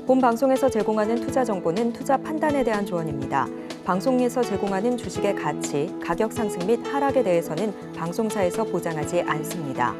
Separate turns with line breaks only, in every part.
본 방송에서 제공하는 투자 정보는 투자 판단에 대한 조언입니다. 방송에서 제공하는 주식의 가치, 가격 상승 및 하락에 대해서는 방송사에서 보장하지 않습니다.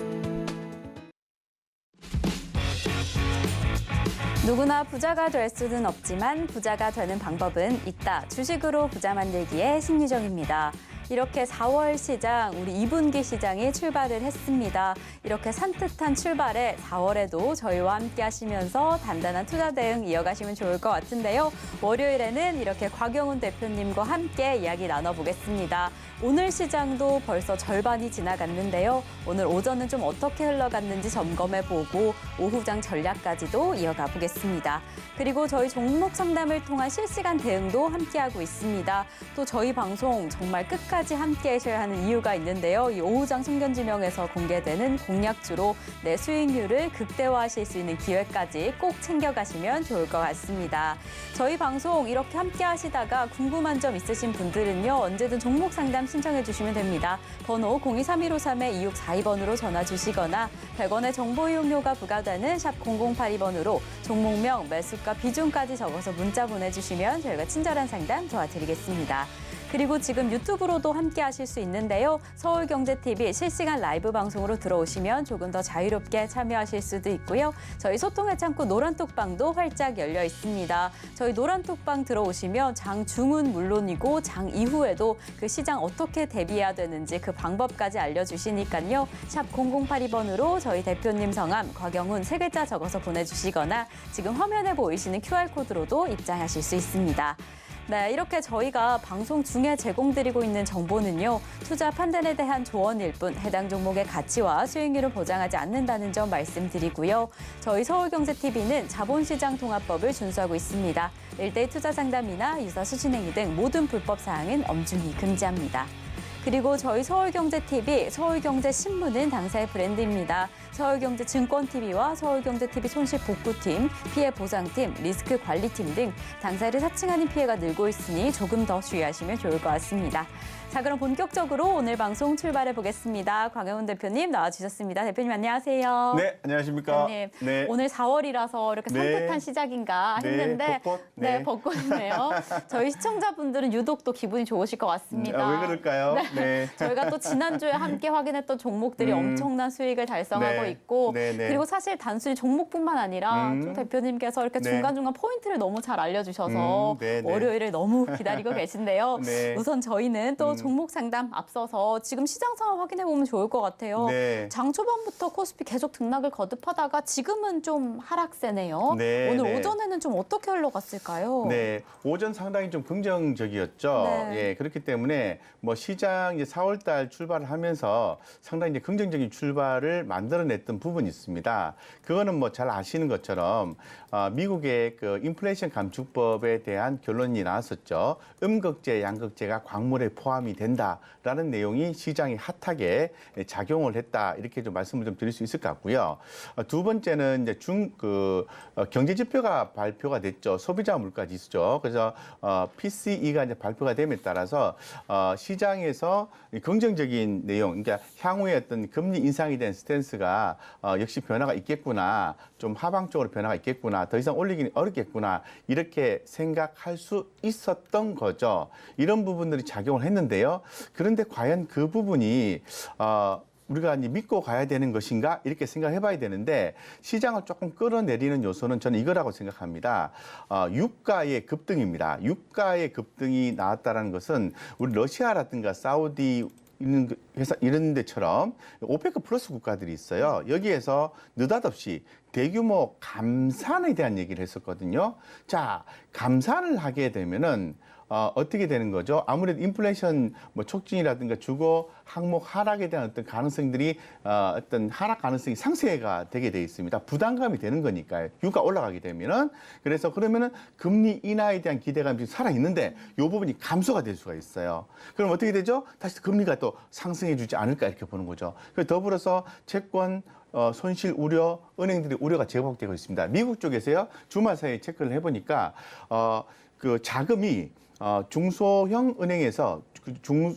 누구나 부자가 될 수는 없지만 부자가 되는 방법은 있다. 주식으로 부자 만들기의 심리정입니다. 이렇게 4월 시장, 우리 2분기 시장이 출발을 했습니다. 이렇게 산뜻한 출발에 4월에도 저희와 함께 하시면서 단단한 투자 대응 이어가시면 좋을 것 같은데요. 월요일에는 이렇게 곽영훈 대표님과 함께 이야기 나눠보겠습니다. 오늘 시장도 벌써 절반이 지나갔는데요. 오늘 오전은 좀 어떻게 흘러갔는지 점검해보고 오후장 전략까지도 이어가 보겠습니다. 그리고 저희 종목 상담을 통한 실시간 대응도 함께하고 있습니다. 또 저희 방송 정말 끝까지 함께 하셔야 하는 이유가 있는데요. 이 오후장 성견지명에서 공개되는 공략주로 내 수익률을 극대화하실 수 있는 기회까지 꼭 챙겨가시면 좋을 것 같습니다. 저희 방송 이렇게 함께 하시다가 궁금한 점 있으신 분들은요. 언제든 종목 상담 신청해 주시면 됩니다. 번호 023153-2642번으로 전화 주시거나 100원의 정보 이용료가 부과되는 샵 0082번으로 종목명, 매수가, 비중까지 적어서 문자 보내주시면 저희가 친절한 상담 도와드리겠습니다. 그리고 지금 유튜브로도 함께 하실 수 있는데요. 서울경제TV 실시간 라이브 방송으로 들어오시면 조금 더 자유롭게 참여하실 수도 있고요. 저희 소통의 창구 노란톡방도 활짝 열려 있습니다. 저희 노란톡방 들어오시면 장 중은 물론이고 장 이후에도 그 시장 어떻게 대비해야 되는지 그 방법까지 알려주시니까요. 샵 0082번으로 저희 대표님 성함 곽영훈 3글자 적어서 보내주시거나 지금 화면에 보이시는 QR코드로도 입장하실 수 있습니다. 네, 이렇게 저희가 방송 중에 제공드리고 있는 정보는요. 투자 판단에 대한 조언일 뿐 해당 종목의 가치와 수익률을 보장하지 않는다는 점 말씀드리고요. 저희 서울경제TV는 자본시장 통합법을 준수하고 있습니다. 일대일 투자 상담이나 유사 수신행위 등 모든 불법 사항은 엄중히 금지합니다. 그리고 저희 서울경제TV, 서울경제신문은 당사의 브랜드입니다. 서울경제증권TV와 서울경제TV 손실복구팀, 피해보상팀, 리스크관리팀 등 당사를 사칭하는 피해가 늘고 있으니 조금 더 주의하시면 좋을 것 같습니다. 자, 그럼 본격적으로 오늘 방송 출발해 보겠습니다. 곽영훈 대표님 나와주셨습니다. 대표님 안녕하세요.
네, 안녕하십니까.
대표님,
네.
오늘 4월이라서 이렇게 산뜻한 시작인가 했는데
벚꽃.
네, 벚꽃이네요. 저희 시청자분들은 유독 또 기분이 좋으실 것 같습니다.
왜 그럴까요? 네.
저희가 또 지난주에 함께 확인했던 종목들이 엄청난 수익을 달성하고
네.
있고
네.
그리고 사실 단순히 종목뿐만 아니라 또 대표님께서 이렇게
네.
중간중간 포인트를 너무 잘 알려주셔서
네.
월요일을 너무 기다리고 계신데요.
네.
우선 저희는 또 종목 상담 앞서서 지금 시장 상황 확인해 보면 좋을 것 같아요.
네.
장 초반부터 코스피 계속 등락을 거듭하다가 지금은 좀 하락세네요.
네,
오늘
네.
오전에는 좀 어떻게 흘러갔을까요?
네, 오전 상당히 좀 긍정적이었죠.
네.
예, 그렇기 때문에 뭐 시장 이제 4월 달 출발을 하면서 상당히 이제 긍정적인 출발을 만들어냈던 부분이 있습니다. 그거는 뭐 잘 아시는 것처럼 미국의 그 인플레이션 감축법에 대한 결론이 나왔었죠. 음극재, 양극재가 광물에 포함이 된다라는 내용이 시장이 핫하게 작용을 했다. 이렇게 좀 말씀을 좀 드릴 수 있을 것 같고요. 두 번째는 이제 경제 지표가 발표가 됐죠. 소비자 물가 지수죠. 그래서 PCE가 이제 발표가 됨에 따라서 시장에서 긍정적인 내용, 그러니까 향후에 어떤 금리 인상에 대한 스탠스가 역시 변화가 있겠구나, 좀 하방적으로 변화가 있겠구나, 더 이상 올리기는 어렵겠구나 이렇게 생각할 수 있었던 거죠. 이런 부분들이 작용을 했는데요. 그런데 과연 그 부분이 우리가 이제 믿고 가야 되는 것인가 이렇게 생각해 봐야 되는데 시장을 조금 끌어내리는 요소는 저는 이거라고 생각합니다. 유가의 급등입니다. 유가의 급등이 나왔다는 것은 우리 러시아라든가 사우디 이런 데처럼 오페크 플러스 국가들이 있어요. 여기에서 느닷없이 대규모 감산에 대한 얘기를 했었거든요. 자, 감산을 하게 되면은 어떻게 되는 거죠? 아무래도 인플레이션 뭐 촉진이라든가 주거 항목 하락에 대한 어떤 가능성들이 어떤 하락 가능성이 상쇄가 되게 돼 있습니다. 부담감이 되는 거니까요. 유가 올라가게 되면은. 그래서 그러면은 금리 인하에 대한 기대감이 살아 있는데 이 부분이 감소가 될 수가 있어요. 그럼 어떻게 되죠? 다시 금리가 또 상승해 주지 않을까 이렇게 보는 거죠. 그래서 더불어서 채권 손실 우려, 은행들의 우려가 제법되고 있습니다. 미국 쪽에서요, 주말 사이에 체크를 해보니까 그 자금이 중소형 은행에서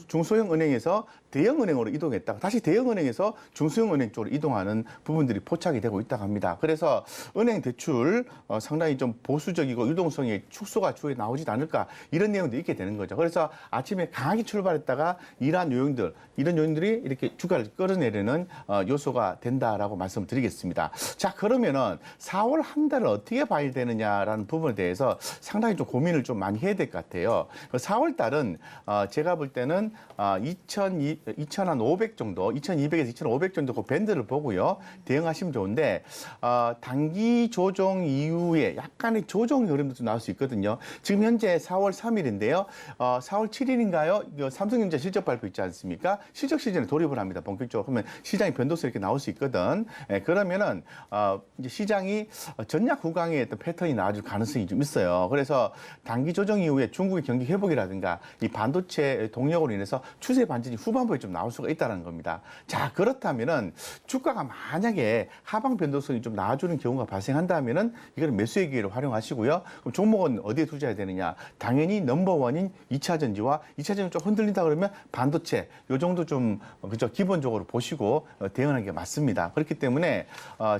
중소형 은행에서 대형 은행으로 이동했다가 다시 대형 은행에서 중소형 은행 쪽으로 이동하는 부분들이 포착이 되고 있다고 합니다. 그래서 은행 대출 상당히 좀 보수적이고 유동성의 축소가 추후에 나오지 않을까 이런 내용도 있게 되는 거죠. 그래서 아침에 강하게 출발했다가 이러한 요인들 이런 요인들이 이렇게 주가를 끌어내리는 요소가 된다라고 말씀드리겠습니다. 자, 그러면은 4월 한 달을 어떻게 봐야 되느냐라는 부분에 대해서 상당히 좀 고민을 좀 많이 해야 될 것 같아요. 4월 달은 제가 볼 때는 2,500 정도, 2,200에서 2,500 정도 그 밴드를 보고요. 대응하시면 좋은데 단기 조정 이후에 약간의 조정 흐름도 좀 나올 수 있거든요. 지금 현재 4월 3일인데요. 4월 7일인가요? 삼성전자 실적 발표 있지 않습니까? 실적 시즌에 돌입을 합니다. 본격적으로 하면 시장이 변동성이 이렇게 나올 수 있거든. 그러면은 이제 시장이 전략 후강의 어떤 패턴이 나와줄 가능성이 좀 있어요. 그래서 단기 조정 이후에 중국의 경기 회복이라든가 이 반도체 동력으로 인해서 추세 반전이 후반부에 좀 나올 수가 있다는 겁니다. 자, 그렇다면은 주가가 만약에 하방 변동성이 좀 나와주는 경우가 발생한다면은 이거는 매수의 기회를 활용하시고요. 그럼 종목은 어디에 투자해야 되느냐? 당연히 넘버원인 2차 전지와 2차 전지 좀 흔들린다 그러면 반도체 요 정도 좀 그죠 기본적으로 보시고 대응하는 게 맞습니다. 그렇기 때문에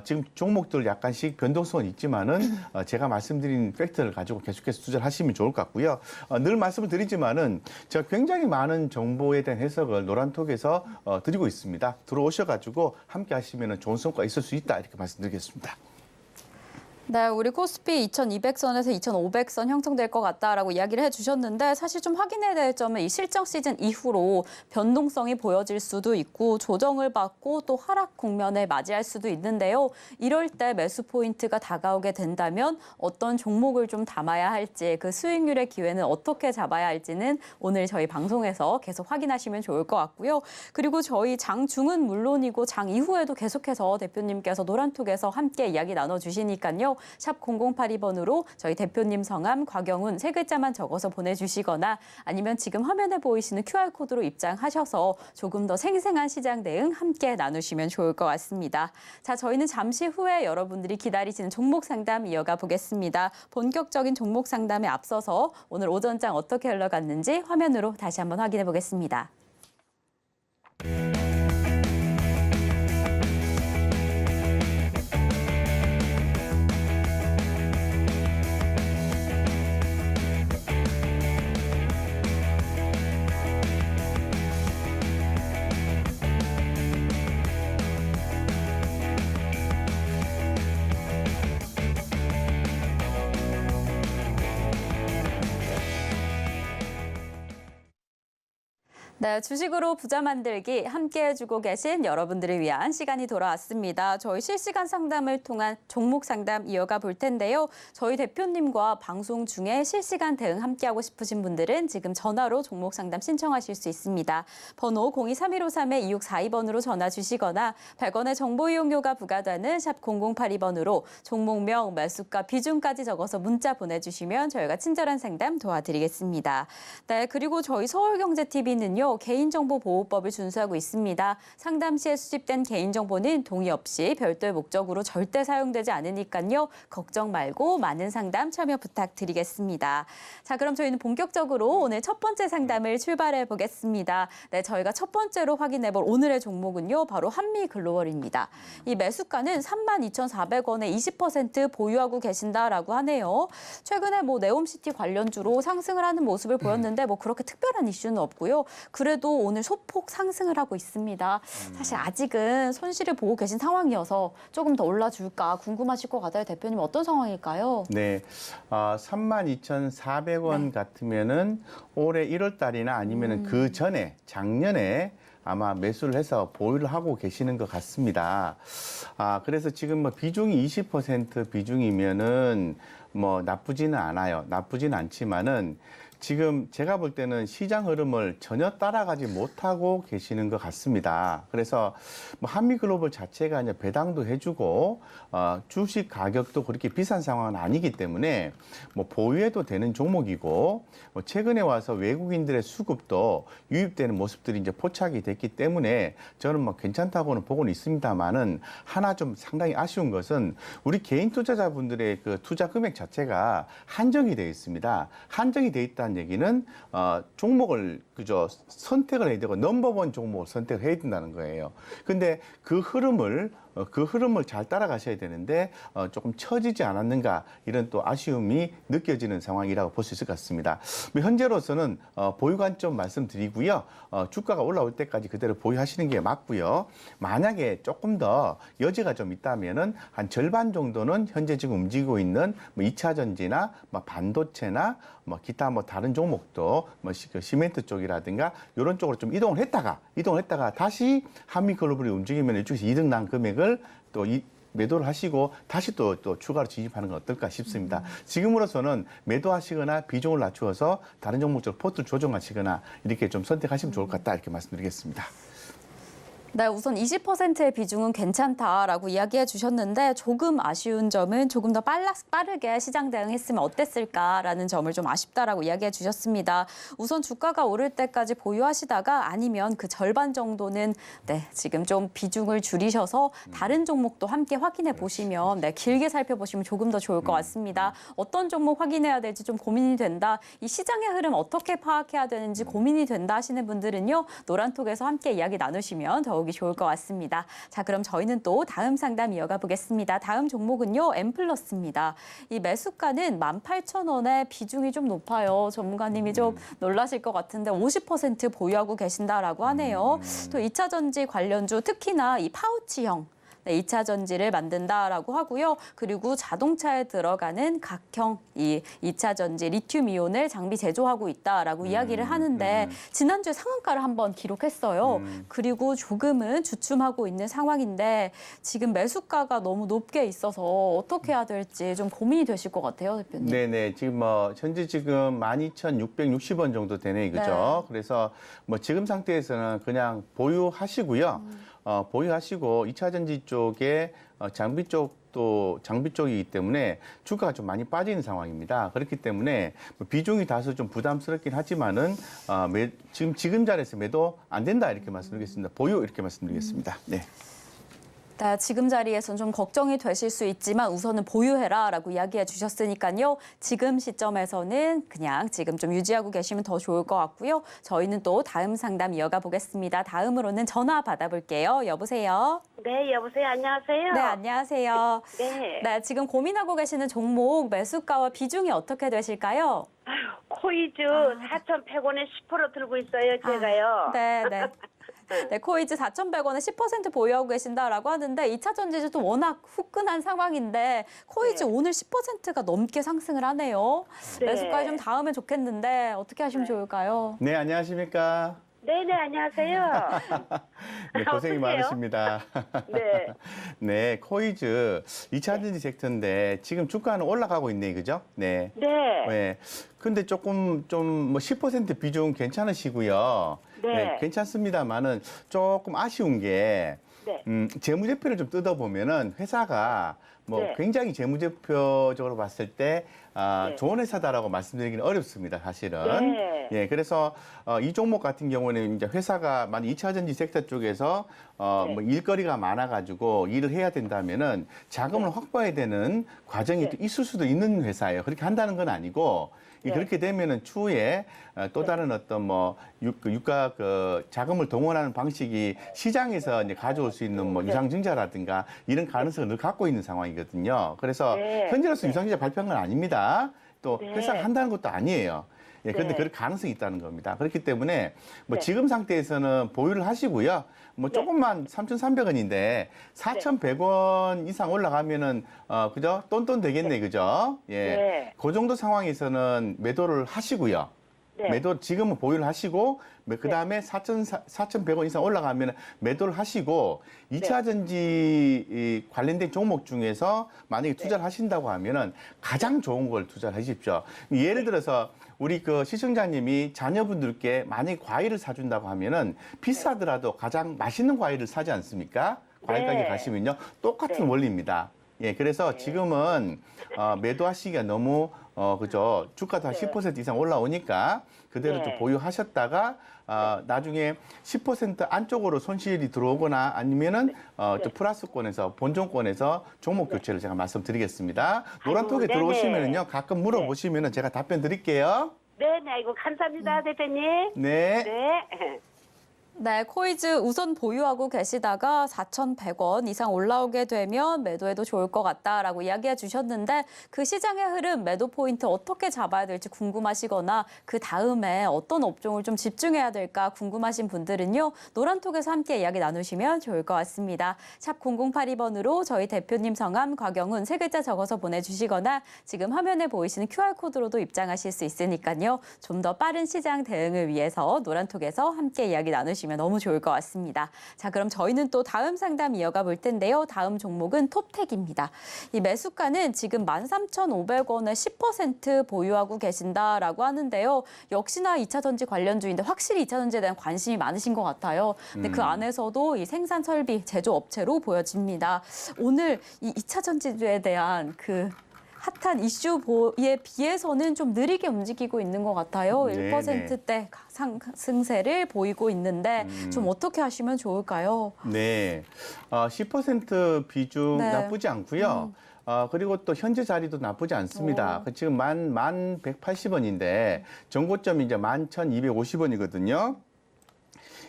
지금 종목들 약간씩 변동성은 있지만은 제가 말씀드린 팩트를 가지고 계속해서 투자를 하시면 좋을 것 같고요. 늘 말씀을 드리지만은 제가 굉장히 많은 정보에 대한 해석을 노란톡에서 드리고 있습니다. 들어오셔가지고 함께 하시면 좋은 성과 있을 수 있다 이렇게 말씀드리겠습니다.
네, 우리 코스피 2200선에서 2500선 형성될 것 같다라고 이야기를 해주셨는데 사실 좀 확인해야 될 점은 이 실적 시즌 이후로 변동성이 보여질 수도 있고 조정을 받고 또 하락 국면을 맞이할 수도 있는데요. 이럴 때 매수 포인트가 다가오게 된다면 어떤 종목을 좀 담아야 할지 그 수익률의 기회는 어떻게 잡아야 할지는 오늘 저희 방송에서 계속 확인하시면 좋을 것 같고요. 그리고 저희 장중은 물론이고 장 이후에도 계속해서 대표님께서 노란톡에서 함께 이야기 나눠주시니까요. 샵 0082번으로 저희 대표님 성함, 곽영훈 세 글자만 적어서 보내주시거나 아니면 지금 화면에 보이시는 QR코드로 입장하셔서 조금 더 생생한 시장 대응 함께 나누시면 좋을 것 같습니다. 자, 저희는 잠시 후에 여러분들이 기다리시는 종목 상담 이어가 보겠습니다. 본격적인 종목 상담에 앞서서 오늘 오전장 어떻게 흘러갔는지 화면으로 다시 한번 확인해 보겠습니다. 네, 주식으로 부자 만들기 함께 해주고 계신 여러분들을 위한 시간이 돌아왔습니다. 저희 실시간 상담을 통한 종목 상담 이어가 볼 텐데요. 저희 대표님과 방송 중에 실시간 대응 함께하고 싶으신 분들은 지금 전화로 종목 상담 신청하실 수 있습니다. 번호 023153-2642번으로 전화 주시거나 100원의 정보 이용료가 부과되는 샵 0082번으로 종목명, 매수가, 비중까지 적어서 문자 보내주시면 저희가 친절한 상담 도와드리겠습니다. 네, 그리고 저희 서울경제TV는요. 개인정보보호법을 준수하고 있습니다. 상담 시에 수집된 개인정보는 동의 없이 별도의 목적으로 절대 사용되지 않으니까요. 걱정 말고 많은 상담 참여 부탁드리겠습니다. 자, 그럼 저희는 본격적으로 오늘 첫 번째 상담을 출발해 보겠습니다. 네, 저희가 첫 번째로 확인해 볼 오늘의 종목은요. 바로 한미글로벌입니다. 이 매수가는 32,400원에 20% 보유하고 계신다라고 하네요. 최근에 네옴시티 관련주로 상승을 하는 모습을 보였는데 그렇게 특별한 이슈는 없고요. 그래도 오늘 소폭 상승을 하고 있습니다. 사실 아직은 손실을 보고 계신 상황이어서 조금 더 올라줄까 궁금하실 것 같아요. 대표님 어떤 상황일까요?
네, 32,400원
네.
같으면은 올해 1월 달이나 아니면은 그 전에 작년에 아마 매수를 해서 보유를 하고 계시는 것 같습니다. 그래서 지금 비중이 20% 비중이면은 나쁘지는 않아요. 나쁘진 않지만은 지금 제가 볼 때는 시장 흐름을 전혀 따라가지 못하고 계시는 것 같습니다. 그래서 한미글로벌 자체가 이제 배당도 해주고 주식 가격도 그렇게 비싼 상황은 아니기 때문에 보유해도 되는 종목이고 최근에 와서 외국인들의 수급도 유입되는 모습들이 이제 포착이 됐기 때문에 저는 괜찮다고는 보고는 있습니다만은 하나 좀 상당히 아쉬운 것은 우리 개인 투자자분들의 그 투자 금액 자체가 한정이 되어 있습니다. 한정이 되어 있다는 중요한 얘기는 종목을 그저 선택을 해야 되고 넘버원 종목을 선택을 해야 된다는 거예요. 근데 그 흐름을 잘 따라가셔야 되는데 조금 처지지 않았는가 이런 또 아쉬움이 느껴지는 상황이라고 볼 수 있을 것 같습니다. 뭐 현재로서는 보유 관점 말씀드리고요. 주가가 올라올 때까지 그대로 보유하시는 게 맞고요. 만약에 조금 더 여지가 좀 있다면은 한 절반 정도는 현재 지금 움직이고 있는 뭐 2차 전지나 뭐 반도체나 뭐 기타 뭐 다른 종목도 뭐 시멘트 쪽이라든가 이런 쪽으로 좀 이동을 했다가 다시 한미글로벌이 움직이면 이쪽에서 이득 난 금액을 또 매도를 하시고 다시 또 추가로 진입하는 건 어떨까 싶습니다. 지금으로서는 매도하시거나 비중을 낮추어서 다른 종목 쪽으로 포트를 조정하시거나 이렇게 좀 선택하시면 좋을 것 같다 이렇게 말씀드리겠습니다.
네, 우선 20%의 비중은 괜찮다라고 이야기해 주셨는데 조금 아쉬운 점은 조금 더 빠르게 시장 대응했으면 어땠을까라는 점을 좀 아쉽다라고 이야기해 주셨습니다. 우선 주가가 오를 때까지 보유하시다가 아니면 그 절반 정도는 네, 지금 좀 비중을 줄이셔서 다른 종목도 함께 확인해 보시면 네, 길게 살펴보시면 조금 더 좋을 것 같습니다. 어떤 종목 확인해야 될지 좀 고민이 된다. 이 시장의 흐름 어떻게 파악해야 되는지 고민이 된다 하시는 분들은요. 노란톡에서 함께 이야기 나누시면 더욱이 좋을 것 같습니다. 자, 그럼 저희는 또 다음 상담 이어가 보겠습니다. 다음 종목은요. 엠플러스입니다. 이 매수가는 18,000원에 비중이 좀 높아요. 전문가님이 좀 놀라실 것 같은데 50% 보유하고 계신다라고 하네요. 또 2차 전지 관련주 특히나 이 파우치형 네, 2차 전지를 만든다라고 하고요. 그리고 자동차에 들어가는 각형 이 2차 전지 리튬 이온을 장비 제조하고 있다라고 이야기를 하는데 지난주에 상한가를 한번 기록했어요. 그리고 조금은 주춤하고 있는 상황인데 지금 매수가가 너무 높게 있어서 어떻게 해야 될지 좀 고민이 되실 것 같아요, 대표님.
네네. 지금 뭐 현재 지금 12,660원 정도 되네 이거죠.
네.
그래서 뭐 지금 상태에서는 그냥 보유하시고요. 보유하시고 2차 전지 쪽에 장비 쪽이기 때문에 주가가 좀 많이 빠지는 상황입니다. 그렇기 때문에 뭐 비중이 다소 좀 부담스럽긴 하지만은 지금 자리에서 매도 안 된다 이렇게 말씀드리겠습니다. 보유 이렇게 말씀드리겠습니다. 네.
네, 지금 자리에서는 좀 걱정이 되실 수 있지만 우선은 보유해라라고 이야기해 주셨으니까요. 지금 시점에서는 그냥 지금 좀 유지하고 계시면 더 좋을 것 같고요. 저희는 또 다음 상담 이어가 보겠습니다. 다음으로는 전화 받아볼게요. 여보세요?
네, 여보세요. 안녕하세요.
네, 안녕하세요.
네.
네, 지금 고민하고 계시는 종목 매수가와 비중이 어떻게 되실까요?
아유, 코이즈 4,100원에 10% 들고 있어요, 제가요.
네, 네. 네, 코이즈 4,100원에 10% 보유하고 계신다라고 하는데 2차 전지도 워낙 후끈한 상황인데 코이즈
네.
오늘 10%가 넘게 상승을 하네요.
네.
매수가에 좀 닿으면 좋겠는데 어떻게 하시면 좋을까요?
네, 안녕하십니까?
네네, 안녕하세요.
네, 고생이
어떠세요?
많으십니다.
네.
네, 코이즈 2차 전지 섹터인데 지금 주가는 올라가고 있네, 그죠? 네.
네.
네. 근데 조금 좀 뭐 10% 비중 괜찮으시고요.
네.
괜찮습니다만은 조금 아쉬운 게
네.
재무제표를 좀 뜯어보면은 회사가 뭐
네.
굉장히 재무제표적으로 봤을 때
네.
좋은 회사다라고 말씀드리기는 어렵습니다, 사실은.
네.
예, 그래서 이 종목 같은 경우는 이제 회사가 만약 2차 전지 섹터 쪽에서
네.
뭐 일거리가 많아가지고 일을 해야 된다면은 자금을 확보해야 되는 과정이
네.
또 있을 수도 있는 회사예요. 그렇게 한다는 건 아니고.
네.
그렇게 되면은 추후에 또 다른 어떤 뭐 유가 자금을 동원하는 방식이 시장에서 이제 가져올 수 있는 뭐
네.
유상증자라든가 이런 가능성을 늘 갖고 있는 상황이거든요. 그래서
네.
현재로서
네.
유상증자 발표한 건 아닙니다. 또
네.
회사가 한다는 것도 아니에요. 예, 그런데
네.
그럴 가능성이 있다는 겁니다. 그렇기 때문에 뭐
네.
지금 상태에서는 보유를 하시고요. 뭐
네.
조금만 3,300원인데 4,100원 이상 올라가면은 그죠? 똔똔 되겠네, 그죠? 예.
네.
그 정도 상황에서는 매도를 하시고요.
네.
매도 지금은 보유를 하시고 그다음에 4,100원 이상 올라가면 매도를 하시고 2차 전지 관련된 종목 중에서 만약에 투자를 하신다고 하면은 가장 좋은 걸 투자를 하십시오. 예를 들어서 우리 그 시청자님이 자녀분들께 만약에 과일을 사준다고 하면은 비싸더라도 가장 맛있는 과일을 사지 않습니까? 과일 가게
네.
가시면요. 똑같은
네.
원리입니다. 예, 그래서 지금은 매도하시기가 너무 그죠. 주가도 한
네.
10% 이상 올라오니까 그대로
네.
좀 보유하셨다가 나중에 10% 안쪽으로 손실이 들어오거나 아니면은 또 플러스권에서 본종권에서 종목 교체를 제가 말씀드리겠습니다. 노란톡에
네네.
들어오시면은요 가끔 물어보시면은 제가 답변 드릴게요.
네네, 아이고, 감사합니다, 대표님.
네.
네.
네, 코이즈 우선 보유하고 계시다가 4,100원 이상 올라오게 되면 매도해도 좋을 것 같다라고 이야기해 주셨는데 그 시장의 흐름, 매도 포인트 어떻게 잡아야 될지 궁금하시거나 그 다음에 어떤 업종을 좀 집중해야 될까 궁금하신 분들은요. 노란톡에서 함께 이야기 나누시면 좋을 것 같습니다. 샵 0082번으로 저희 대표님 성함, 곽영훈 세 글자 적어서 보내주시거나 지금 화면에 보이시는 QR코드로도 입장하실 수 있으니까요. 좀 더 빠른 시장 대응을 위해서 노란톡에서 함께 이야기 나누시면 너무 좋을 것 같습니다. 자, 그럼 저희는 또 다음 상담 이어가 볼 텐데요. 다음 종목은 톱텍입니다. 이 매수가는 지금 13,500원에 10% 보유하고 계신다라고 하는데요. 역시나 2차 전지 관련주인데 확실히 2차 전지에 대한 관심이 많으신 것 같아요. 근데 그 안에서도 이 생산 설비 제조업체로 보여집니다. 오늘 이 2차 전지주에 대한 그 핫한 이슈에 비해서는 좀 느리게 움직이고 있는 것 같아요.
네,
1%대 상승세를 보이고 있는데 좀 어떻게 하시면 좋을까요?
네. 10% 비중
네.
나쁘지 않고요. 그리고 또 현재 자리도 나쁘지 않습니다. 지금 1,180원인데 전고점이 이제 11,250원이거든요.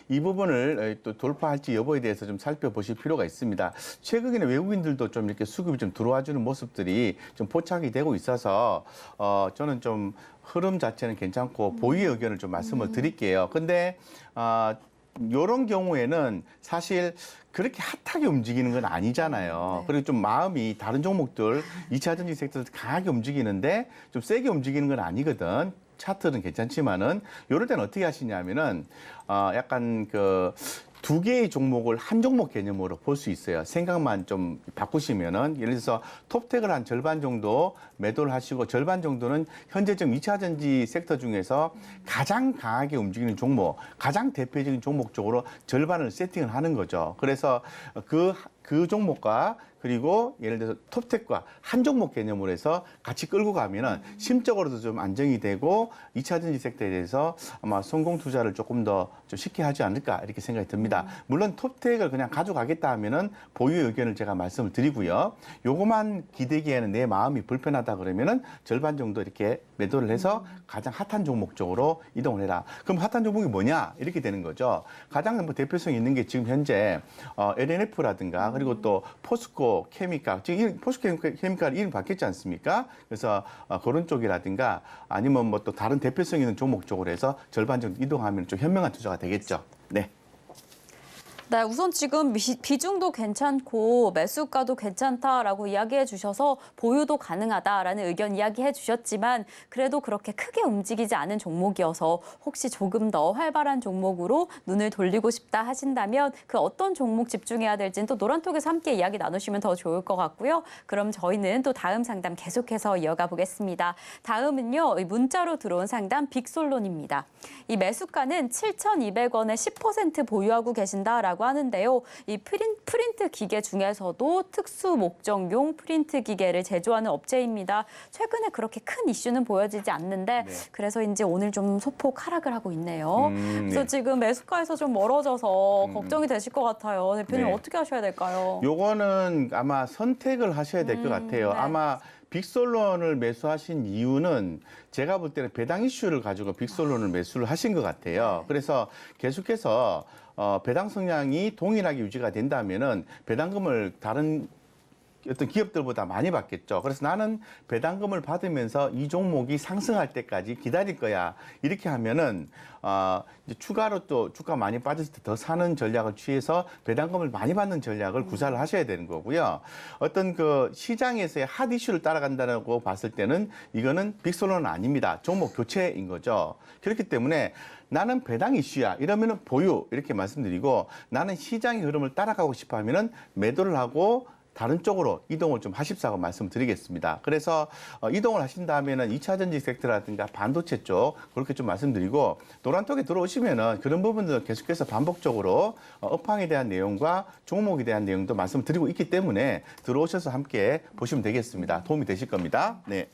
이 부분을 또 돌파할지 여부에 대해서 좀 살펴보실 필요가 있습니다. 최근에는 외국인들도 좀 이렇게 수급이 좀 들어와주는 모습들이 좀 포착이 되고 있어서 저는 좀 흐름 자체는 괜찮고 보유의 의견을 좀 말씀을 드릴게요. 근데 이런 경우에는 사실 그렇게 핫하게 움직이는 건 아니잖아요.
네.
그리고 좀 마음이 다른 종목들, 2차 전지 섹터도 강하게 움직이는데 좀 세게 움직이는 건 아니거든. 차트는 괜찮지만은 이럴 때는 어떻게 하시냐면은 약간 그 두 개의 종목을 한 종목 개념으로 볼 수 있어요. 생각만 좀 바꾸시면은 예를 들어서 톱텍을 한 절반 정도 매도를 하시고 절반 정도는 현재 지금 2차 전지 섹터 중에서 가장 강하게 움직이는 종목, 가장 대표적인 종목 쪽으로 절반을 세팅을 하는 거죠. 그래서 그 종목과 그리고 예를 들어서 톱텍과 한 종목 개념으로 해서 같이 끌고 가면은 심적으로도 좀 안정이 되고 2차 전지 섹터에 대해서 아마 성공 투자를 조금 더 좀 쉽게 하지 않을까 이렇게 생각이 듭니다. 물론 톱텍을 그냥 가져가겠다 하면은 보유의 의견을 제가 말씀을 드리고요. 요거만 기대기에는 내 마음이 불편하다 그러면은 절반 정도 이렇게 매도를 해서 가장 핫한 종목 쪽으로 이동을 해라. 그럼 핫한 종목이 뭐냐? 이렇게 되는 거죠. 가장 뭐 대표성 있는 게 지금 현재 LNF라든가 그리고 또 포스코 케미칼, 지금 포스코 케미칼 이름 바뀌었지 않습니까? 그래서 그런 쪽이라든가 아니면 뭐 또 다른 대표성 있는 종목 쪽으로 해서 절반 정도 이동하면 좀 현명한 투자가 되겠죠. 네.
네, 우선 지금 비중도 괜찮고 매수가도 괜찮다라고 이야기해 주셔서 보유도 가능하다라는 의견 이야기해 주셨지만 그래도 그렇게 크게 움직이지 않은 종목이어서 혹시 조금 더 활발한 종목으로 눈을 돌리고 싶다 하신다면 그 어떤 종목 집중해야 될지는 또 노란톡에서 함께 이야기 나누시면 더 좋을 것 같고요. 그럼 저희는 또 다음 상담 계속해서 이어가 보겠습니다. 다음은요, 문자로 들어온 상담 빅솔론입니다. 이 매수가는 7,200원에 10% 보유하고 계신다라고 하는데요. 이 프린트 기계 중에서도 특수 목적용 프린트 기계를 제조하는 업체입니다. 최근에 그렇게 큰 이슈는 보여지지 않는데 그래서인지 오늘 좀 소폭 하락을 하고 있네요. 그래서 지금 매수가에서 좀 멀어져서 걱정이 되실 것 같아요. 대표님
네.
어떻게 하셔야 될까요?
요거는 아마 선택을 하셔야 될 것 같아요.
네.
아마 빅솔론을 매수하신 이유는 제가 볼 때는 배당 이슈를 가지고 빅솔론을 매수를 하신 것 같아요. 그래서 계속해서 배당 성향이 동일하게 유지가 된다면은 배당금을 다른 어떤 기업들보다 많이 받겠죠. 그래서 나는 배당금을 받으면서 이 종목이 상승할 때까지 기다릴 거야. 이렇게 하면은 이제 추가로 또 주가 많이 빠졌을 때 더 사는 전략을 취해서 배당금을 많이 받는 전략을 구사를 하셔야 되는 거고요. 어떤 그 시장에서의 핫 이슈를 따라간다고 봤을 때는 이거는 빅솔론은 아닙니다. 종목 교체인 거죠. 그렇기 때문에 나는 배당 이슈야 이러면은 보유 이렇게 말씀드리고 나는 시장의 흐름을 따라가고 싶어 하면은 매도를 하고 다른 쪽으로 이동을 좀 하십사고 말씀드리겠습니다. 그래서 이동을 하신다면은 2차 전지 섹터라든가 반도체 쪽 그렇게 좀 말씀드리고 노란톡에 들어오시면은 그런 부분들 계속해서 반복적으로 업황에 대한 내용과 종목에 대한 내용도 말씀드리고 있기 때문에 들어오셔서 함께 보시면 되겠습니다. 도움이 되실 겁니다. 네.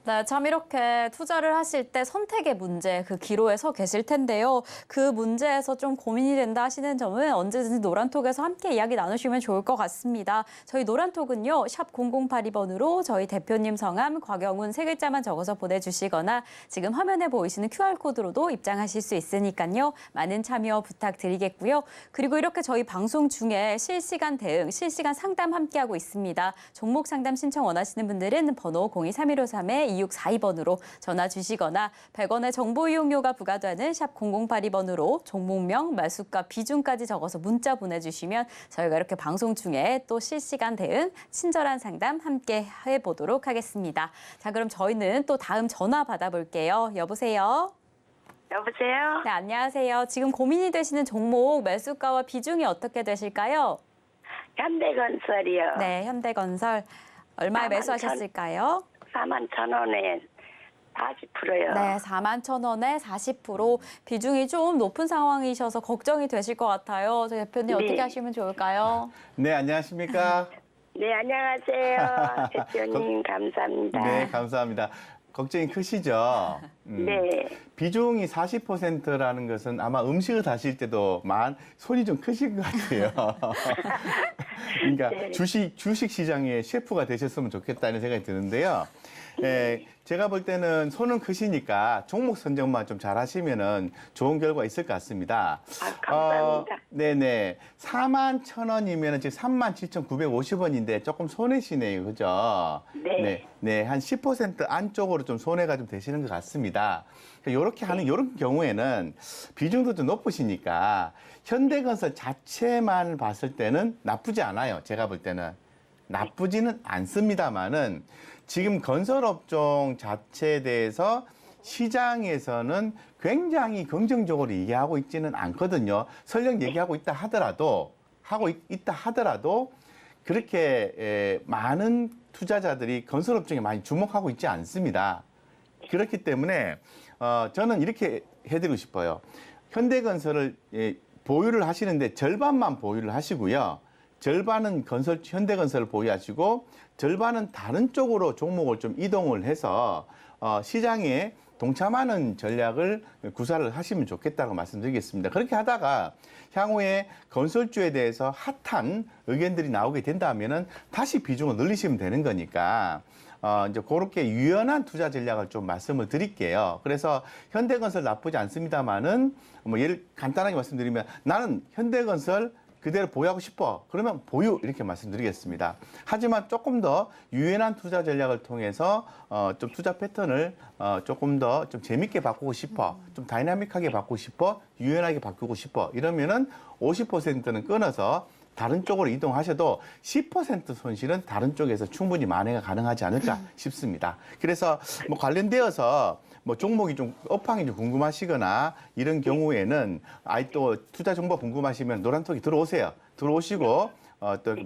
네, 참 이렇게 투자를 하실 때 선택의 문제, 그 기로에 서 계실 텐데요. 그 문제에서 좀 고민이 된다 하시는 점은 언제든지 노란톡에서 함께 이야기 나누시면 좋을 것 같습니다. 저희 노란톡은요, 샵 0082번으로 저희 대표님 성함, 곽영훈 세 글자만 적어서 보내주시거나 지금 화면에 보이시는 QR코드로도 입장하실 수 있으니까요. 많은 참여 부탁드리겠고요. 그리고 이렇게 저희 방송 중에 실시간 대응, 실시간 상담 함께하고 있습니다. 종목 상담 신청 원하시는 분들은 번호 023153-2642번으로 전화 주시거나 100원의 정보 이용료가 부과되는 샵 0082번으로 종목명, 매수가, 비중까지 적어서 문자 보내주시면 저희가 이렇게 방송 중에 또 실시간 대응, 친절한 상담 함께 해보도록 하겠습니다. 자, 그럼 저희는 또 다음 전화 받아볼게요. 여보세요?
여보세요?
네, 안녕하세요. 지금 고민이 되시는 종목, 매수가와 비중이 어떻게 되실까요?
현대건설이요.
네, 현대건설. 얼마에
41,000.
매수하셨을까요?
41,000원에 40%요.
네, 41,000원에 40%. 비중이 좀 높은 상황이셔서 걱정이 되실 것 같아요. 저 대표님
네.
어떻게 하시면 좋을까요?
네, 안녕하십니까?
네, 안녕하세요. 대표님 감사합니다.
네, 감사합니다. 걱정이 크시죠?
네.
비중이 40%라는 것은 아마 음식을 하실 때도 손이 좀 크실 것 같아요. 그러니까
네.
주식 시장의 셰프가 되셨으면 좋겠다는 생각이 드는데요. 제가 볼 때는 손은 크시니까 종목 선정만 좀 잘하시면은 좋은 결과 있을 것 같습니다.
감사합니다.
네네. 41,000원이면 지금 37,950원인데 조금 손해시네요. 그죠?
네.
네. 한 10% 안쪽으로 좀 손해가 좀 되시는 것 같습니다. 이렇게 하는, 이런 경우에는 비중도 좀 높으시니까 현대건설 자체만 봤을 때는 나쁘지 않아요. 제가 볼 때는. 나쁘지는 않습니다만은 지금 건설업종 자체에 대해서 시장에서는 굉장히 긍정적으로 얘기하고 있지는 않거든요. 설령 얘기하고 있다 하더라도 그렇게 많은 투자자들이 건설업종에 많이 주목하고 있지 않습니다. 그렇기 때문에 저는 이렇게 해드리고 싶어요. 현대건설을 보유를 하시는데 절반만 보유를 하시고요. 절반은 현대건설을 보유하시고 절반은 다른 쪽으로 종목을 좀 이동을 해서 시장에 동참하는 전략을 구사를 하시면 좋겠다고 말씀드리겠습니다. 그렇게 하다가 향후에 건설주에 대해서 핫한 의견들이 나오게 된다면은 다시 비중을 늘리시면 되는 거니까 이제 그렇게 유연한 투자 전략을 좀 말씀을 드릴게요. 그래서 현대건설 나쁘지 않습니다만은 간단하게 말씀드리면 나는 현대건설 그대로 보유하고 싶어. 그러면 보유 이렇게 말씀드리겠습니다. 하지만 조금 더 유연한 투자 전략을 통해서 좀 투자 패턴을 조금 더 좀 재밌게 바꾸고 싶어. 좀 다이나믹하게 바꾸고 싶어. 유연하게 바꾸고 싶어. 이러면은 50%는 끊어서 다른 쪽으로 이동하셔도 10% 손실은 다른 쪽에서 충분히 만회가 가능하지 않을까 싶습니다. 그래서 관련되어서 종목이 좀 업황이 좀 궁금하시거나 이런 경우에는 또 투자 정보 궁금하시면 노란톡에 들어오세요. 들어오시고 또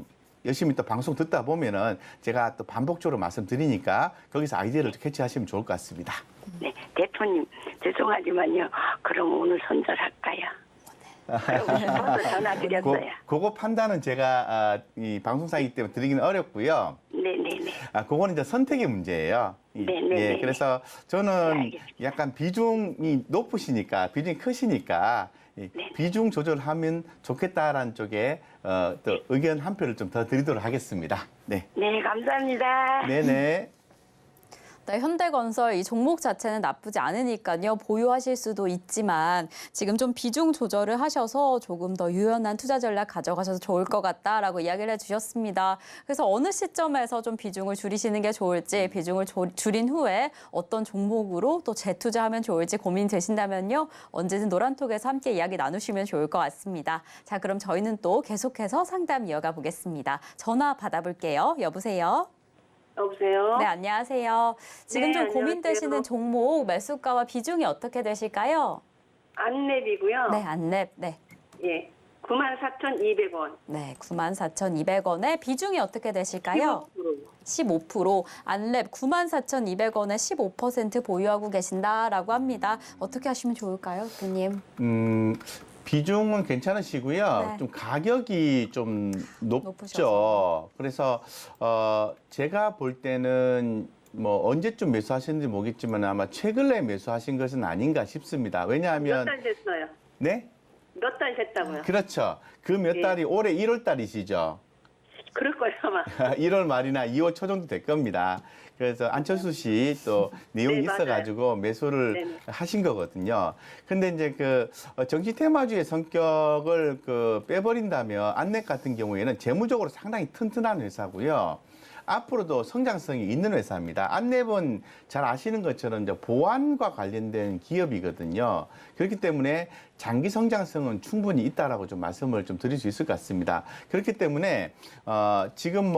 열심히 또 방송 듣다 보면은 제가 또 반복적으로 말씀드리니까 거기서 아이디어를 캐치하시면 좋을 것 같습니다.
네, 대표님 죄송하지만요. 그럼 오늘 손절할까요? 그러고 싶어서 전화드렸어요.
그거 판단은 제가 이 방송사이기 때문에 드리기는 어렵고요.
네네네.
그거는 이제 선택의 문제예요.
네네네.
그래서 저는
알겠습니다.
약간 비중이 높으시니까, 비중이 크시니까 비중 조절하면 좋겠다라는 쪽에 또 의견 한 표를 좀 더 드리도록 하겠습니다. 네.
네, 감사합니다.
네네.
네, 현대건설 이 종목 자체는 나쁘지 않으니까요. 보유하실 수도 있지만 지금 좀 비중 조절을 하셔서 조금 더 유연한 투자 전략 가져가셔서 좋을 것 같다라고 이야기를 해주셨습니다. 그래서 어느 시점에서 좀 비중을 줄이시는 게 좋을지, 비중을 줄인 후에 어떤 종목으로 또 재투자하면 좋을지 고민되신다면요. 언제든 노란톡에서 함께 이야기 나누시면 좋을 것 같습니다. 자, 그럼 저희는 또 계속해서 상담 이어가 보겠습니다. 전화 받아볼게요. 여보세요?
여보세요?
네, 안녕하세요. 지금
네,
좀 고민되시는
안녕하세요.
종목 매수가와 비중이 어떻게 되실까요?
안랩이고요.
네, 안랩. 네.
예. 94,200원.
네, 94,200원에 비중이 어떻게 되실까요? 15%. 안랩 94,200원에 15% 보유하고 계신다라고 합니다. 어떻게 하시면 좋을까요, 대표님?
비중은 괜찮으시고요.
네.
좀 가격이 좀 높죠.
높으셔서.
그래서 제가 볼 때는 뭐 언제쯤 매수하셨는지 모르겠지만 아마 최근에 매수하신 것은 아닌가 싶습니다.
몇
왜냐하면
달 됐어요?
네?
몇 달 됐다고요?
그렇죠. 그 몇
예.
달이 올해 1월 달이시죠.
그럴 거예요, 아마.
1월 말이나 2월 초 정도 될 겁니다. 그래서 안철수 씨 또 내용이
네, 맞아요.
있어가지고 매수를
네네.
하신 거거든요. 근데 이제 그 정치 테마주의 성격을 빼버린다면 안넷 같은 경우에는 재무적으로 상당히 튼튼한 회사고요. 앞으로도 성장성이 있는 회사입니다. 안랩은 잘 아시는 것처럼 이제 보안과 관련된 기업이거든요. 그렇기 때문에 장기 성장성은 충분히 있다라고 좀 말씀을 좀 드릴 수 있을 것 같습니다. 그렇기 때문에 지금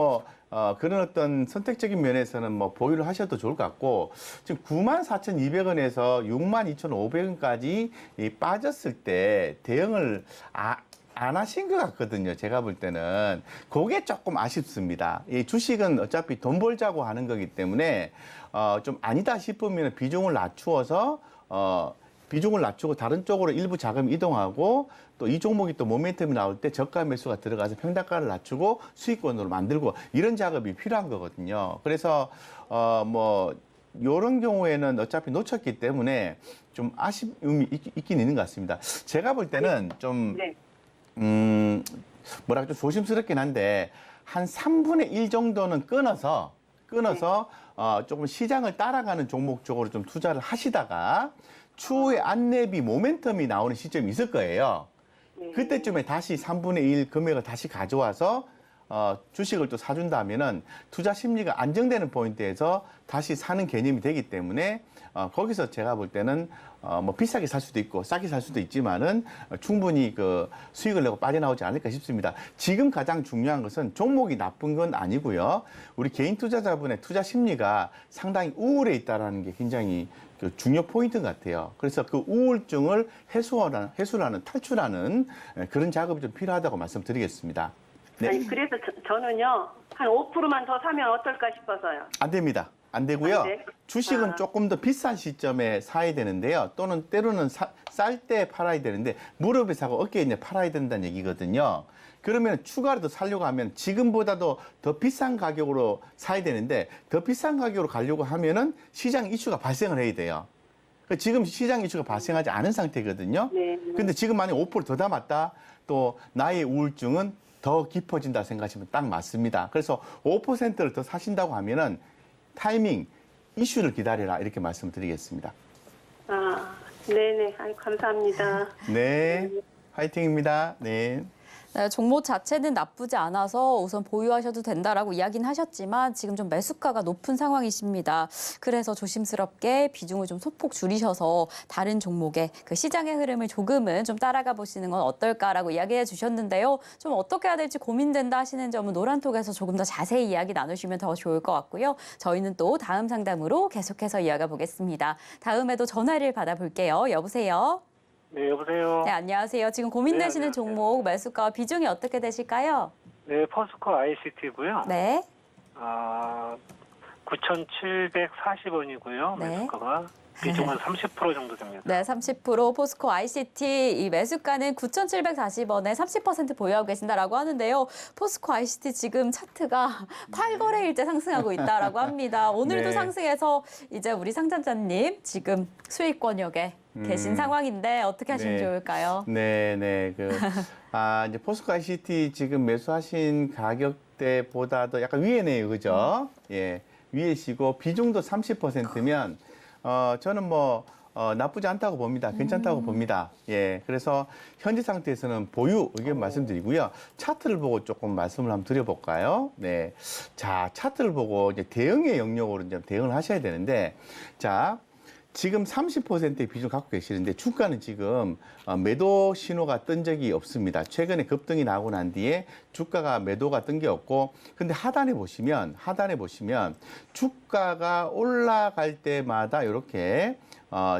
그런 어떤 선택적인 면에서는 보유를 하셔도 좋을 것 같고, 지금 94,200원에서 62,500원까지 빠졌을 때 대응을 안 하신 것 같거든요. 제가 볼 때는. 그게 조금 아쉽습니다. 이 주식은 어차피 돈 벌자고 하는 거기 때문에, 좀 아니다 싶으면 비중을 낮추어서, 비중을 낮추고 다른 쪽으로 일부 자금 이동하고 또 이 종목이 또 모멘텀이 나올 때 저가 매수가 들어가서 평단가를 낮추고 수익권으로 만들고 이런 작업이 필요한 거거든요. 그래서, 이런 경우에는 어차피 놓쳤기 때문에 좀 아쉬움이 있긴 있는 것 같습니다. 제가 볼 때는 좀,
네.
좀 조심스럽긴 한데 한 3분의 1 정도는 끊어서 조금 시장을 따라가는 종목 쪽으로 좀 투자를 하시다가 추후에 안랩이 모멘텀이 나오는 시점이 있을 거예요.
네.
그때쯤에 다시 3분의 1 금액을 다시 가져와서 주식을 또 사준다면은 투자 심리가 안정되는 포인트에서 다시 사는 개념이 되기 때문에 거기서 제가 볼 때는 비싸게 살 수도 있고 싸게 살 수도 있지만은 충분히 그 수익을 내고 빠져나오지 않을까 싶습니다. 지금 가장 중요한 것은 종목이 나쁜 건 아니고요. 우리 개인 투자자분의 투자 심리가 상당히 우울해 있다라는 게 굉장히 그 중요 포인트 같아요. 그래서 그 우울증을 해소라는 탈출하는 그런 작업이 좀 필요하다고 말씀드리겠습니다. 네.
아니, 그래서 저는요, 한 5%만 더 사면 어떨까 싶어서요.
안 됩니다. 안 되고요.
안 돼?
주식은
아.
조금 더 비싼 시점에 사야 되는데요. 또는 때로는 쌀 때 팔아야 되는데 무릎에 사고 어깨에 이제 팔아야 된다는 얘기거든요. 그러면 추가로 더 살려고 하면 지금보다도 더 비싼 가격으로 사야 되는데 더 비싼 가격으로 가려고 하면은 시장 이슈가 발생을 해야 돼요. 지금 시장 이슈가 발생하지 않은 상태거든요.
네.
근데 지금 만약 5%더 담았다, 또 나의 우울증은 더 깊어진다 생각하시면 딱 맞습니다. 그래서 5%를 더 사신다고 하면은 타이밍, 이슈를 기다려라 이렇게 말씀드리겠습니다.
아, 네네. 아이, 감사합니다.
네, 화이팅입니다. 네.
네, 종목 자체는 나쁘지 않아서 우선 보유하셔도 된다라고 이야기는 하셨지만 지금 좀 매수가가 높은 상황이십니다. 그래서 조심스럽게 비중을 좀 소폭 줄이셔서 다른 종목의 그 시장의 흐름을 조금은 좀 따라가 보시는 건 어떨까라고 이야기해 주셨는데요. 좀 어떻게 해야 될지 고민된다 하시는 점은 노란톡에서 조금 더 자세히 이야기 나누시면 더 좋을 것 같고요. 저희는 또 다음 상담으로 계속해서 이어가 보겠습니다. 다음에도 전화를 받아볼게요. 여보세요?
네, 여보세요.
네, 안녕하세요. 지금 고민되시는
네, 안녕하세요.
종목 매수가 비중이 어떻게 되실까요?
네, 포스코 ICT고요.
네.
9,740원이고요.
네.
매수가가 비중은 30% 정도 됩니다.
네, 30% 포스코 ICT 이 매수가는 9,740원에 30% 보유하고 계신다라고 하는데요. 포스코 ICT 지금 차트가 8거래일째 상승하고 있다라고 합니다. 오늘도
네.
상승해서 이제 우리 상담자님 지금 수익권역에 계신 상황인데 어떻게 하시면
네.
좋을까요?
네. 이제 포스코 ICT 지금 매수하신 가격대보다도 약간 위에네요. 그죠? 예. 위에시고 비중도 30%면 저는 나쁘지 않다고 봅니다. 괜찮다고 봅니다. 예. 그래서 현재 상태에서는 보유 의견 말씀드리고요. 차트를 보고 조금 말씀을 한번 드려볼까요? 네. 자, 차트를 보고 이제 대응의 영역으로 이제 대응을 하셔야 되는데, 자, 지금 30%의 비중 갖고 계시는데 주가는 지금 매도 신호가 뜬 적이 없습니다. 최근에 급등이 나고 난 뒤에 주가가 매도가 뜬 게 없고, 근데 하단에 보시면 주가가 올라갈 때마다 이렇게